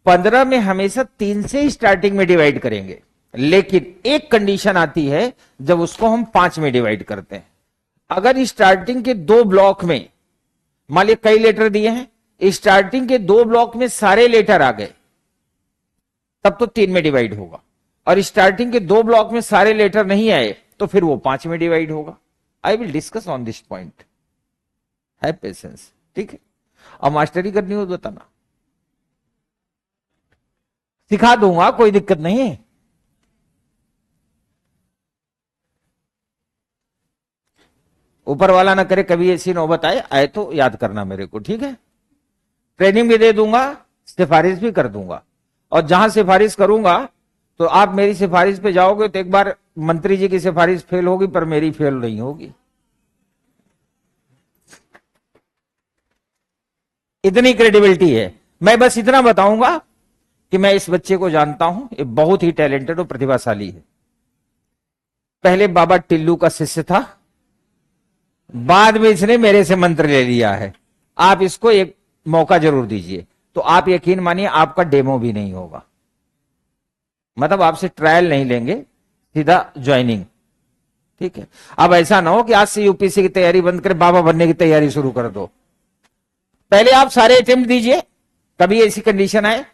15 में हमेशा 3 से स्टार्टिंग में डिवाइड करेंगे, लेकिन एक कंडीशन आती है जब उसको हम 5 में डिवाइड करते हैं। अगर स्टार्टिंग के 2 ब्लॉक में, मान लीजिए कई लेटर दिए हैं, स्टार्टिंग के 2 ब्लॉक में सारे लेटर आ गए, तब तो 3 में डिवाइड होगा। और स्टार्टिंग के 2 ब्लॉक में सारे लेटर नहीं आए तो फिर वो 5 में डिवाइड होगा। I will discuss on this point, है पेशेंस। ठीक है, अब मास्टरी करनी हो तो बताना, सिखा दूंगा, कोई दिक्कत नहीं है। ऊपर वाला ना करे कभी ऐसी नौबत आए तो याद करना मेरे को, ठीक है। ट्रेनिंग भी दे दूंगा, सिफारिश भी कर दूंगा। और जहां सिफारिश करूंगा तो आप मेरी सिफारिश पे जाओगे तो एक बार मंत्री जी की सिफारिश फेल होगी पर मेरी फेल नहीं होगी। इतनी क्रेडिबिलिटी है। मैं बस इतना बताऊंगा कि मैं इस बच्चे को जानता हूं, ये बहुत ही टैलेंटेड और प्रतिभाशाली है। पहले बाबा टिल्लू का शिष्य था, बाद में इसने मेरे से मंत्र ले लिया है। आप इसको एक मौका जरूर दीजिए, तो आप यकीन मानिए आपका डेमो भी नहीं होगा, मतलब आपसे ट्रायल नहीं लेंगे, सीधा ज्वाइनिंग। ठीक है, अब ऐसा ना हो कि आज से यूपीएससी की तैयारी बंद कर बाबा बनने की तैयारी शुरू कर दो। पहले आप सारे अटेम्प्ट दीजिए, कभी ऐसी कंडीशन आए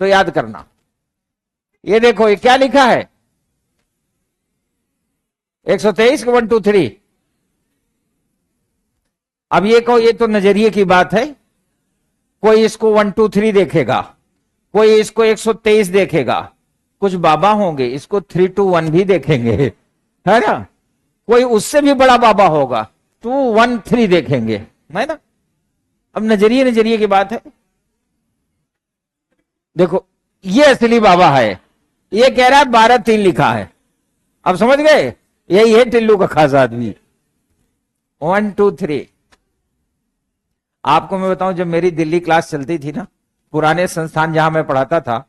तो याद करना। ये देखो ये क्या लिखा है, 123 1 2 3। अब ये कहो ये तो नजरिए की बात है, कोई इसको 1 2 3 देखेगा, कोई इसको 123 देखेगा, कुछ बाबा होंगे इसको 3 2 1 भी देखेंगे, है ना। कोई उससे भी बड़ा बाबा होगा 2 1 3 देखेंगे, है ना। अब नजरिए नजरिए की बात है। देखो ये असली बाबा है, ये कह रहा है 12 3 लिखा है। अब समझ गए, यही है टिल्लू का खास आदमी। 1 2 3। आपको मैं बताऊं, जब मेरी दिल्ली क्लास चलती थी ना, पुराने संस्थान जहां मैं पढ़ाता था,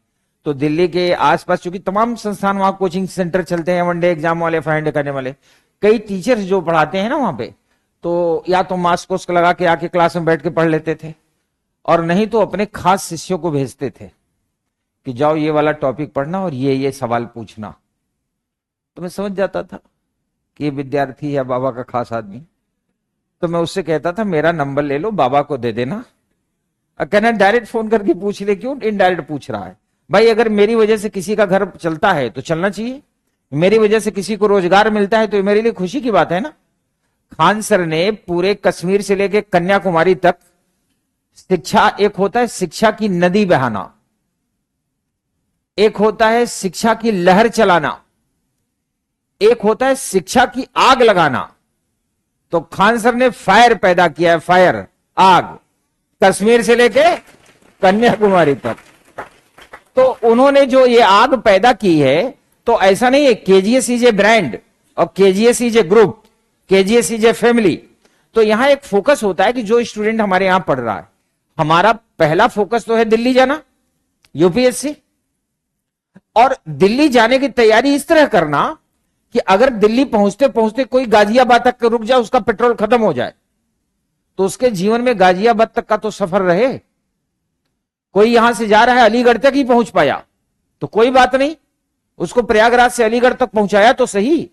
तो दिल्ली के आसपास चूंकि तमाम संस्थान वहां कोचिंग सेंटर चलते हैं, वनडे एग्जाम वाले, फाइंड करने वाले, कई टीचर्स जो पढ़ाते हैं ना वहां पे, तो या तो मास्क वास्क लगा के आके क्लास में बैठ के पढ़ लेते थे, और नहीं तो अपने खास शिष्यों को भेजते थे कि जाओ ये वाला टॉपिक पढ़ना और ये सवाल पूछना। तो मैं समझ जाता था कि ये विद्यार्थी है बाबा का खास आदमी। तो मैं उससे कहता था मेरा नंबर ले लो, बाबा को दे देना। कहना डायरेक्ट फोन करके पूछ ले, क्यों इनडायरेक्ट पूछ रहा है? भाई अगर मेरी वजह से किसी का घर चलता है तो चलना चाहिए, मेरी वजह से किसी को रोजगार मिलता है तो मेरे लिए खुशी की बात है ना। खान सर ने पूरे कश्मीर से लेकर कन्याकुमारी तक शिक्षा, एक होता है शिक्षा की नदी बहाना, एक होता है शिक्षा की लहर चलाना, एक होता है शिक्षा की आग लगाना। तो खान सर ने फायर पैदा किया है, फायर, आग, कश्मीर से लेके कन्याकुमारी तक। तो उन्होंने जो ये आग पैदा की है, तो ऐसा नहीं है केजीएस इज ए ब्रांड और KGS is a group, KGS is a family. तो यहां एक फोकस होता है कि जो स्टूडेंट हमारे यहां पढ़ रहा है, हमारा पहला फोकस तो है दिल्ली जाना, यूपीएससी। और दिल्ली जाने की तैयारी इस तरह करना कि अगर दिल्ली पहुंचते पहुंचते कोई गाजियाबाद तक रुक जाए, उसका पेट्रोल खत्म हो जाए, तो उसके जीवन में गाजियाबाद तक का तो सफर रहे। कोई यहां से जा रहा है अलीगढ़ तक ही पहुंच पाया तो कोई बात नहीं, उसको प्रयागराज से अलीगढ़ तक पहुंचाया तो सही,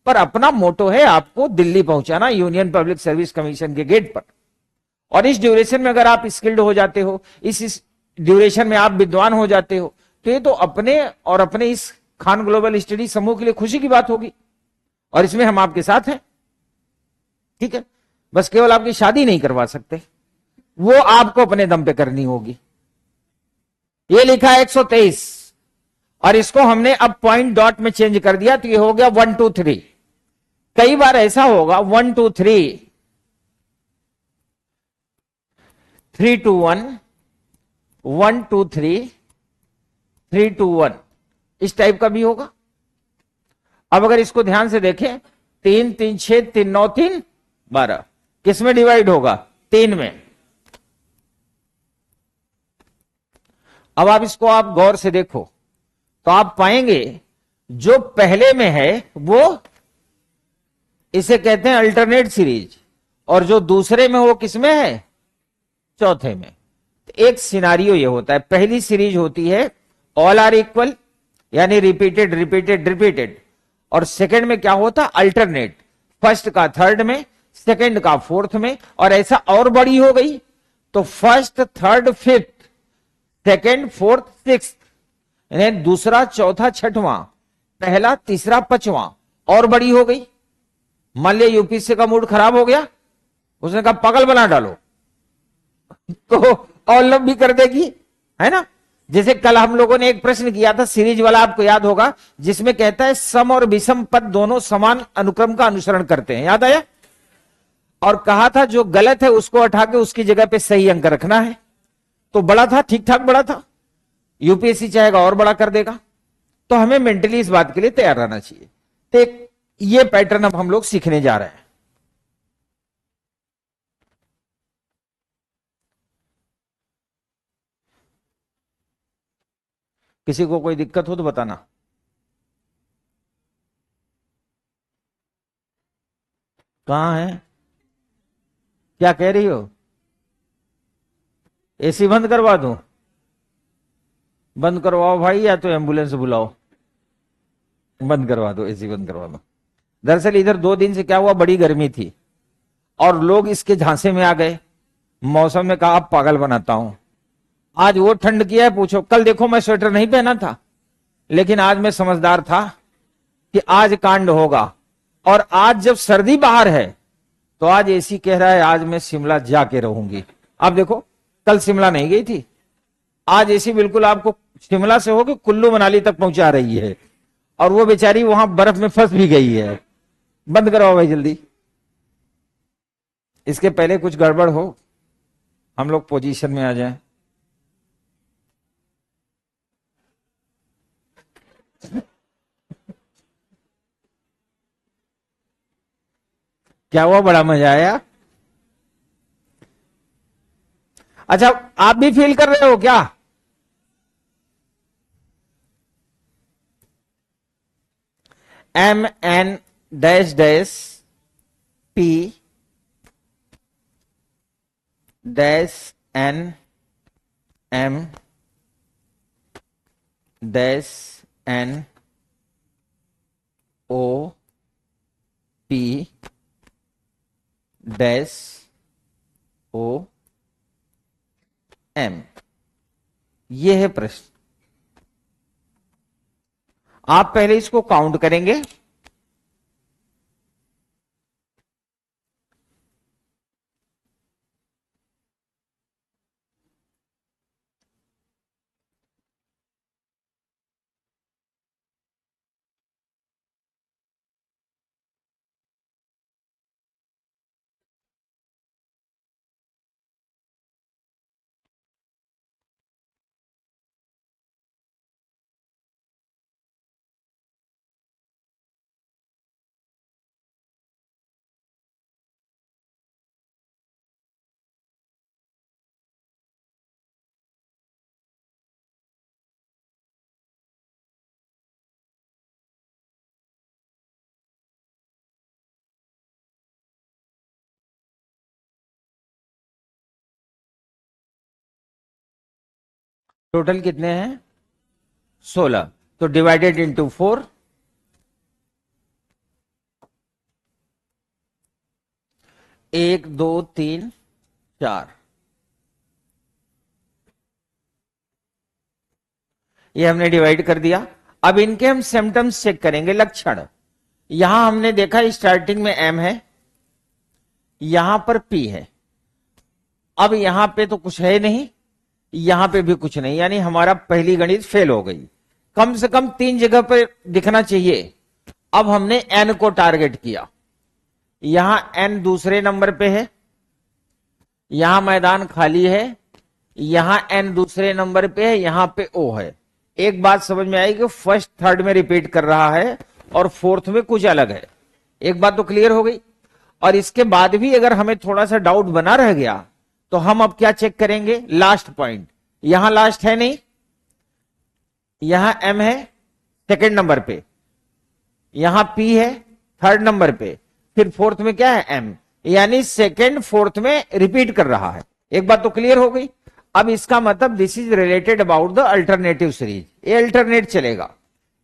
पर अपना मोटो है आपको दिल्ली पहुंचाना, यूनियन पब्लिक सर्विस कमीशन के गेट पर। और इस ड्यूरेशन में अगर आप स्किल्ड हो जाते हो, इस ड्यूरेशन में आप विद्वान हो जाते हो, तो ये तो अपने और अपने इस खान ग्लोबल स्टडी समूह के लिए खुशी की बात होगी। और इसमें हम आपके साथ हैं, ठीक है। बस केवल आपकी शादी नहीं करवा सकते, वो आपको अपने दम पे करनी होगी। ये लिखा है 123 और इसको हमने अब पॉइंट डॉट में चेंज कर दिया, तो ये हो गया 1 2 3। कई बार ऐसा होगा 1 2 3 3 2 1 1 2 3 3 2 1, इस टाइप का भी होगा। अब अगर इसको ध्यान से देखें, 3 3 6 3 9 3 12, किस में डिवाइड होगा? 3 में। अब आप इसको आप गौर से देखो तो आप पाएंगे जो पहले में है वो इसे कहते हैं अल्टरनेट सीरीज, और जो दूसरे में वो किसमें है? चौथे में। तो एक सिनारियो ये होता है, पहली सीरीज होती है ऑल आर इक्वल, यानी रिपीटेड रिपीटेड रिपीटेड, और सेकंड में क्या होता? अल्टरनेट, फर्स्ट का थर्ड में, सेकंड का फोर्थ में, और ऐसा और बड़ी हो गई तो first third fifth, second fourth sixth, यानी दूसरा चौथा छठवां, पहला तीसरा पांचवां, और बड़ी हो गई। मान लिया यूपीएससी का मूड खराब हो गया, उसने कहा पागल बना डालो, तो और लंबी कर देगी, है ना। जैसे कल हम लोगों ने एक प्रश्न किया था सीरीज वाला, आपको याद होगा, जिसमें कहता है सम और विषम पद दोनों समान अनुक्रम का अनुसरण करते हैं, याद आया? और कहा था जो गलत है उसको हटा के उसकी जगह पे सही अंक रखना है। तो बड़ा था, ठीक ठाक बड़ा था, यूपीएससी चाहेगा और बड़ा कर देगा। तो हमें मेंटली इस बात के लिए तैयार रहना चाहिए। तो ये पैटर्न अब हम लोग सीखने जा रहे हैं। किसी को कोई दिक्कत हो तो बताना। कहां है? क्या कह रही हो? एसी बंद करवा दूं? बंद करवाओ भाई, या तो एम्बुलेंस बुलाओ, बंद करवा दो, एसी बंद करवा दो। दरअसल इधर 2 दिन से क्या हुआ, बड़ी गर्मी थी और लोग इसके झांसे में आ गए। मौसम में कहा आप पागल बनाता हूं, आज वो ठंड किया है पूछो। कल देखो मैं स्वेटर नहीं पहना था, लेकिन आज मैं समझदार था कि आज कांड होगा। और आज जब सर्दी बाहर है तो आज एसी कह रहा है आज मैं शिमला जाके रहूंगी। आप देखो कल शिमला नहीं गई थी, आज ऐसी बिल्कुल आपको शिमला से होकर कुल्लू मनाली तक पहुंचा रही है, और वो बेचारी वहां बर्फ में फंस भी गई है। बंद कराओ भाई जल्दी, इसके पहले कुछ गड़बड़ हो, हम लोग पोजीशन में आ जाएं। क्या हुआ, बड़ा मजा आया? अच्छा, आप भी फील कर रहे हो क्या? M N dash dash P dash N M dash N O P dash O M, ये है प्रश्न। आप पहले इसको काउंट करेंगे। टोटल कितने हैं? 16। तो डिवाइडेड इंटू 4, 1 2 3 4, ये हमने डिवाइड कर दिया। अब इनके हम सिम्टम्स चेक करेंगे, लक्षण। यहां हमने देखा स्टार्टिंग में एम है, यहां पर पी है, अब यहां पे तो कुछ है नहीं, यहां पे भी कुछ नहीं, यानी हमारा पहली गणित फेल हो गई। कम से कम 3 जगह पर दिखना चाहिए। अब हमने एन को टारगेट किया, यहां एन दूसरे नंबर पे है, यहां मैदान खाली है, यहां एन दूसरे नंबर पे है, यहां पे ओ है। एक बात समझ में आई कि फर्स्ट थर्ड में रिपीट कर रहा है और फोर्थ में कुछ अलग है। एक बात तो क्लियर हो गई। और इसके बाद भी अगर हमें थोड़ा सा डाउट बना रह गया तो हम अब क्या चेक करेंगे? Last point. यहां लास्ट है नहीं, यहां एम है सेकेंड नंबर पे, यहां पी है थर्ड नंबर पे, फिर फोर्थ में क्या है? एम, यानी सेकेंड फोर्थ में रिपीट कर रहा है। एक बात तो क्लियर हो गई। अब इसका मतलब this is related about the alternative series, ये अल्टरनेट चलेगा,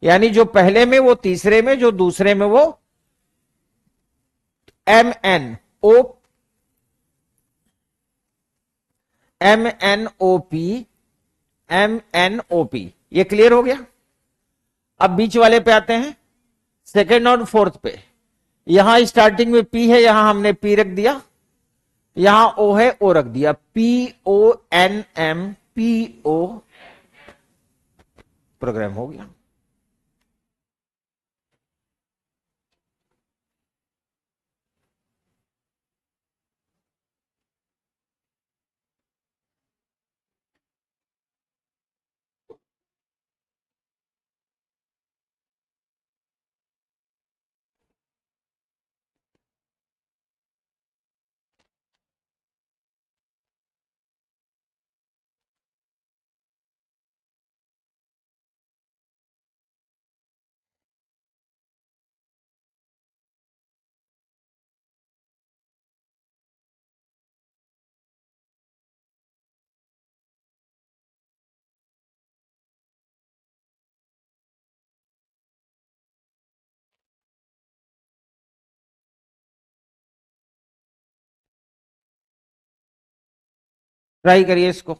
यानी जो पहले में वो तीसरे में, जो दूसरे में वो M N O, M N O P, M N O P, ये क्लियर हो गया। अब बीच वाले पे आते हैं, सेकेंड और फोर्थ पे। यहां स्टार्टिंग में पी है, यहां हमने पी रख दिया, यहां ओ है, ओ रख दिया, P O N M, P O, programme हो गया। ट्राई करिए इसको।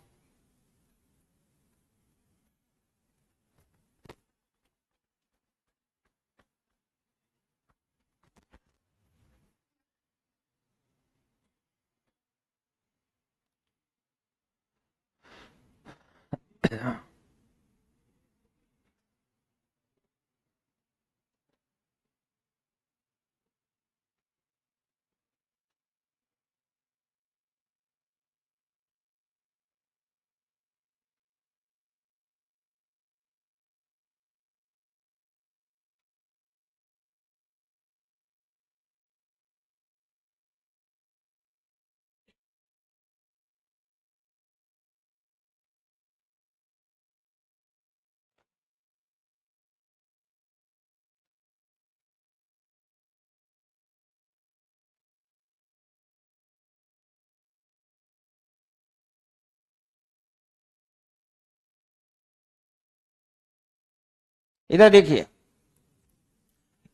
इधर देखिए,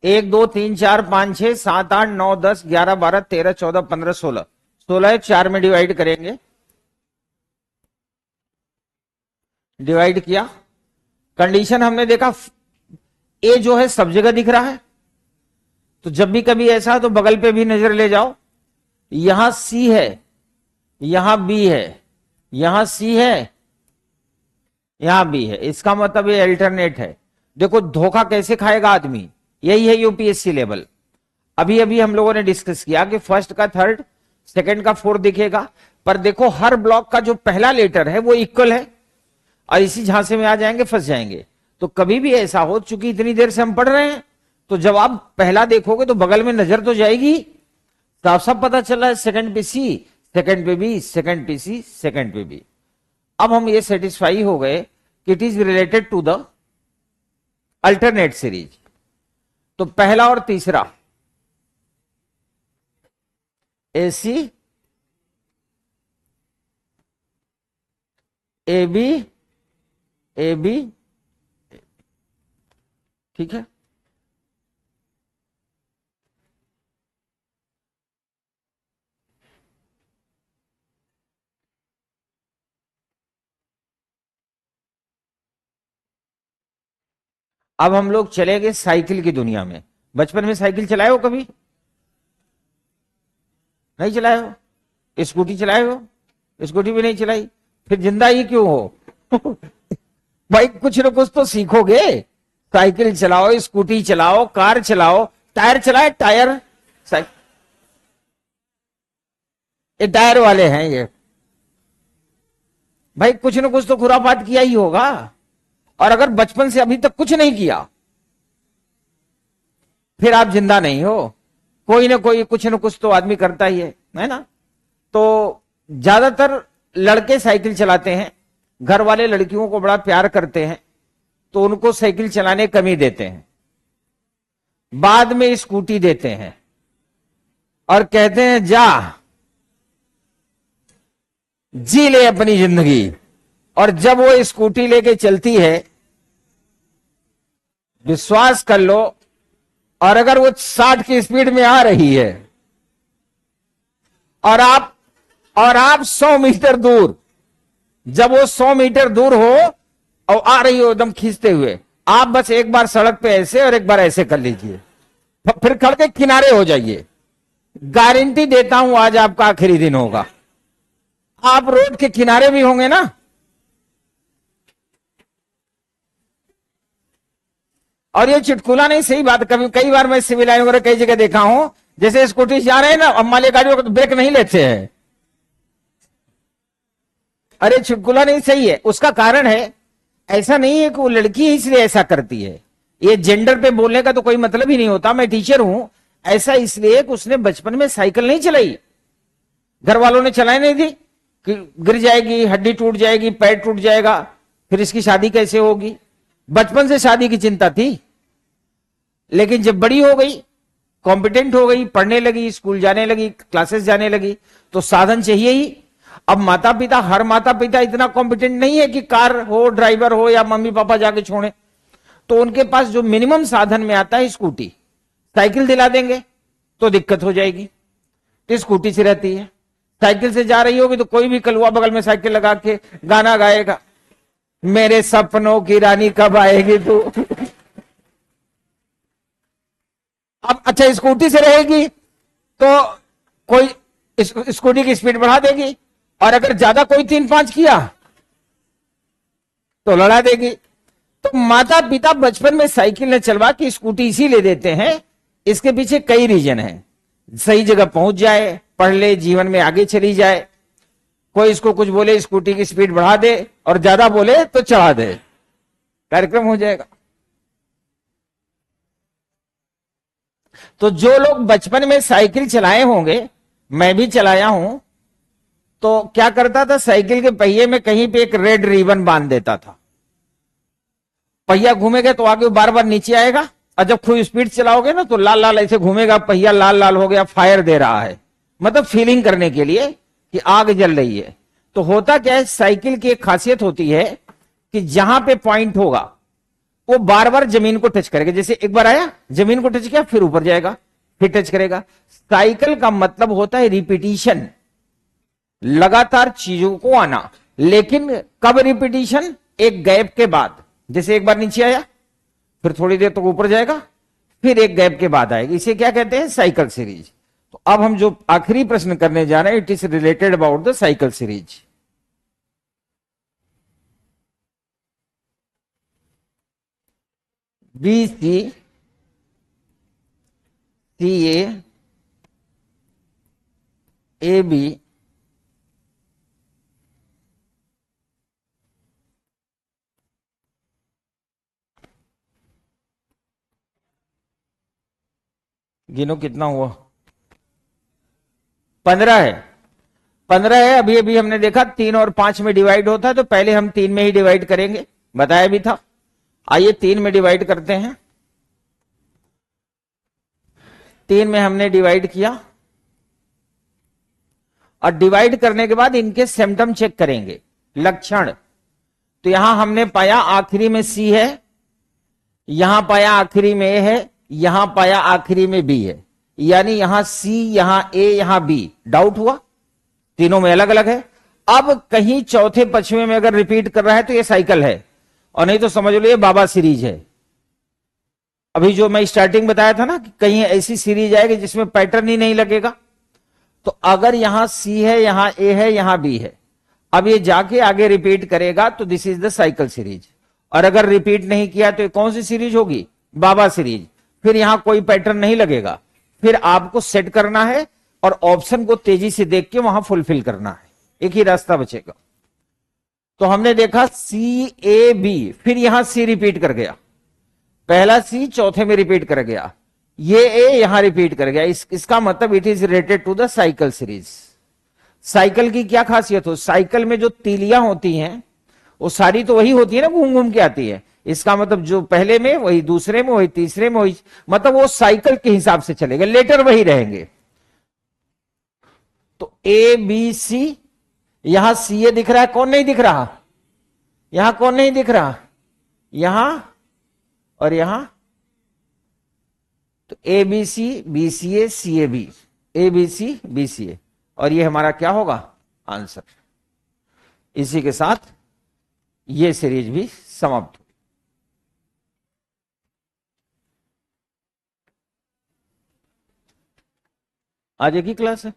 1 2 3 4 5 6 7 8 9 10 11 12 13 14 15 16, 16 4 में डिवाइड करेंगे। डिवाइड किया, कंडीशन हमने देखा ए जो है सब जगह दिख रहा है, तो जब भी कभी ऐसा तो बगल पे भी नजर ले जाओ, यहां सी है, यहां बी है, यहां सी है, यहां बी है, इसका मतलब ये अल्टरनेट है। देखो धोखा कैसे खाएगा आदमी, यही है यूपीएससी लेवल। अभी अभी हम लोगों ने डिस्कस किया कि फर्स्ट का थर्ड, सेकंड का फोर्थ दिखेगा, पर देखो हर ब्लॉक का जो पहला लेटर है वो इक्वल है, और इसी झांसे में आ जाएंगे, फंस जाएंगे। तो कभी भी ऐसा हो, चूंकि इतनी देर से हम पढ़ रहे हैं, तो जब आप पहला देखोगे तो बगल में नजर तो जाएगी, साफ साफ पता चल रहा है सेकंड पे सी, सेकंड पे बी, सेकंड पे सी, सेकंड पे बी। अब हम ये सेटिस्फाई हो गए कि it is related to the alternate series. तो पहला और तीसरा AC, A B, A B, ठीक है। अब हम लोग चले गए साइकिल की दुनिया में। बचपन में साइकिल चलाए हो कभी? नहीं चलाए हो? स्कूटी चलाए हो? स्कूटी भी नहीं चलाई, फिर जिंदा ही क्यों हो? भाई कुछ ना कुछ तो सीखोगे। साइकिल चलाओ, स्कूटी चलाओ, कार चलाओ, टायर चलाए, टायर, ये टायर वाले हैं ये। भाई कुछ ना कुछ तो खुरापात किया ही होगा, और अगर बचपन से अभी तक कुछ नहीं किया, फिर आप जिंदा नहीं हो। कोई ना कोई कुछ ना कुछ तो आदमी करता ही है ना। तो ज्यादातर लड़के साइकिल चलाते हैं, घर वाले लड़कियों को बड़ा प्यार करते हैं, तो उनको साइकिल चलाने कमी देते हैं, बाद में स्कूटी देते हैं और कहते हैं जा जी ले अपनी जिंदगी। और जब वो स्कूटी लेके चलती है, विश्वास कर लो, और अगर वो 60 की स्पीड में आ रही है और आप 100 मीटर दूर, जब वो 100 मीटर दूर हो और आ रही हो एकदम खींचते हुए, आप बस एक बार सड़क पे ऐसे और एक बार ऐसे कर लीजिए, फिर खड़ के किनारे हो जाइए। गारंटी देता हूं आज आपका आखिरी दिन होगा। आप रोड के किनारे भी होंगे ना, और ये चुटकुला नहीं, सही बात। कभी कई बार मैं सिविल लाइन वगैरह कई जगह देखा हूं, जैसे स्कूटी जा रहे हैं ना, अम्मा ले गाड़ियों को तो ब्रेक नहीं लेते हैं। अरे चुटकुला नहीं, सही है। उसका कारण है, ऐसा नहीं है कि वो लड़की इसलिए ऐसा करती है, ये जेंडर पे बोलने का तो कोई मतलब ही नहीं होता। मैं टीचर हूं, ऐसा इसलिए कि उसने बचपन में साइकिल नहीं चलाई, घर वालों ने चलाई नहीं थी कि गिर जाएगी, हड्डी टूट जाएगी, पैर टूट जाएगा, फिर इसकी शादी कैसे होगी। बचपन से शादी की चिंता थी, लेकिन जब बड़ी हो गई, कॉम्पिटेंट हो गई, पढ़ने लगी, स्कूल जाने लगी, क्लासेस जाने लगी, तो साधन चाहिए ही। अब माता पिता, हर माता पिता इतना कॉम्पिटेंट नहीं है कि कार हो, ड्राइवर हो, या मम्मी पापा जाके छोड़े, तो उनके पास जो मिनिमम साधन में आता है स्कूटी, साइकिल दिला देंगे तो दिक्कत हो जाएगी, तो स्कूटी से रहती है। साइकिल से जा रही होगी तो कोई भी कलुआ बगल में साइकिल लगा के गाना गाएगा, मेरे सपनों की रानी कब आएगी तू। अब अच्छा स्कूटी से रहेगी तो कोई स्कूटी की स्पीड बढ़ा देगी, और अगर ज्यादा कोई 3-5 किया तो लड़ा देगी। तो माता पिता बचपन में साइकिल न चलवा के स्कूटी इसीलिए देते हैं, इसके पीछे कई रीजन है। सही जगह पहुंच जाए, पढ़ ले, जीवन में आगे चली जाए। कोई इसको कुछ बोले, स्कूटी की स्पीड बढ़ा दे, और ज्यादा बोले तो चढ़ा दे, कार्यक्रम हो जाएगा। तो जो लोग बचपन में साइकिल चलाए होंगे, मैं भी चलाया हूं, तो क्या करता था, साइकिल के पहिए में कहीं पे एक रेड रिबन बांध देता था। पहिया घूमेगा तो आगे बार बार नीचे आएगा, और जब खूब स्पीड चलाओगे ना तो लाल लाल ऐसे घूमेगा, पहिया लाल लाल हो गया, फायर दे रहा है, मतलब फीलिंग करने के लिए कि आग जल रही है। तो होता क्या है, साइकिल की एक खासियत होती है कि जहां पे पॉइंट होगा वो बार बार जमीन को टच करेगा। जैसे एक बार आया, जमीन को टच किया, फिर ऊपर जाएगा, फिर टच करेगा। साइकिल का मतलब होता है रिपीटिशन, लगातार चीजों को आना। लेकिन कब रिपीटिशन? एक गैप के बाद। जैसे एक बार नीचे आया, फिर थोड़ी देर तक ऊपर जाएगा, फिर एक गैप के बाद आएगा। इसे क्या कहते हैं? Cycle series. तो अब हम जो आखिरी प्रश्न करने जा रहे हैं, it is related about the cycle series. B C C A B गिनो कितना हुआ? 15 है। 15 है। अभी अभी हमने देखा 3 और 5 में डिवाइड होता है, तो पहले हम 3 में ही डिवाइड करेंगे, बताया भी था। आइए 3 में डिवाइड करते हैं। 3 में हमने डिवाइड किया, और डिवाइड करने के बाद इनके सिम्टम चेक करेंगे, लक्षण। तो यहां हमने पाया आखिरी में सी है, यहां पाया आखिरी में ए है, यहां पाया आखिरी में बी है। यानी यहां सी, यहां ए, यहां बी। डाउट हुआ? तीनों में अलग अलग है। अब कहीं चौथे पछवे में अगर रिपीट कर रहा है तो ये साइकिल है, और नहीं तो समझ लो ये बाबा सीरीज है। अभी जो मैं स्टार्टिंग बताया था ना कि कहीं ऐसी सीरीज आएगी जिसमें पैटर्न ही नहीं लगेगा। तो अगर यहां सी है, यहां ए है, यहां बी है, अब ये जाके आगे रिपीट करेगा तो this is the cycle series. और अगर रिपीट नहीं किया तो ये कौन सी सीरीज होगी? बाबा सीरीज। फिर यहां कोई पैटर्न नहीं लगेगा, फिर आपको सेट करना है और ऑप्शन को तेजी से देख के वहां फुलफिल करना है, एक ही रास्ता बचेगा। तो हमने देखा सी ए बी, फिर यहां सी रिपीट कर गया, पहला सी चौथे में रिपीट कर गया, ये ए यहां रिपीट कर गया। इसका मतलब it is related to the cycle series. Cycle की क्या खासियत हो, साइकिल में जो तीलियां होती हैं वो सारी तो वही होती है ना, घूम घूम के आती है। इसका मतलब जो पहले में वही, दूसरे में वही, तीसरे में वही, मतलब वो साइकिल के हिसाब से चलेगा, लेटर वही रहेंगे। तो ए बी सी, यहां सी ए दिख रहा है, कौन नहीं दिख रहा? यहां कौन नहीं दिख रहा? यहां और यहां। तो A B C A C A B, A B C A, और ये हमारा क्या होगा? आंसर। इसी के साथ ये सीरीज भी समाप्त हुई। आज एक ही क्लास है।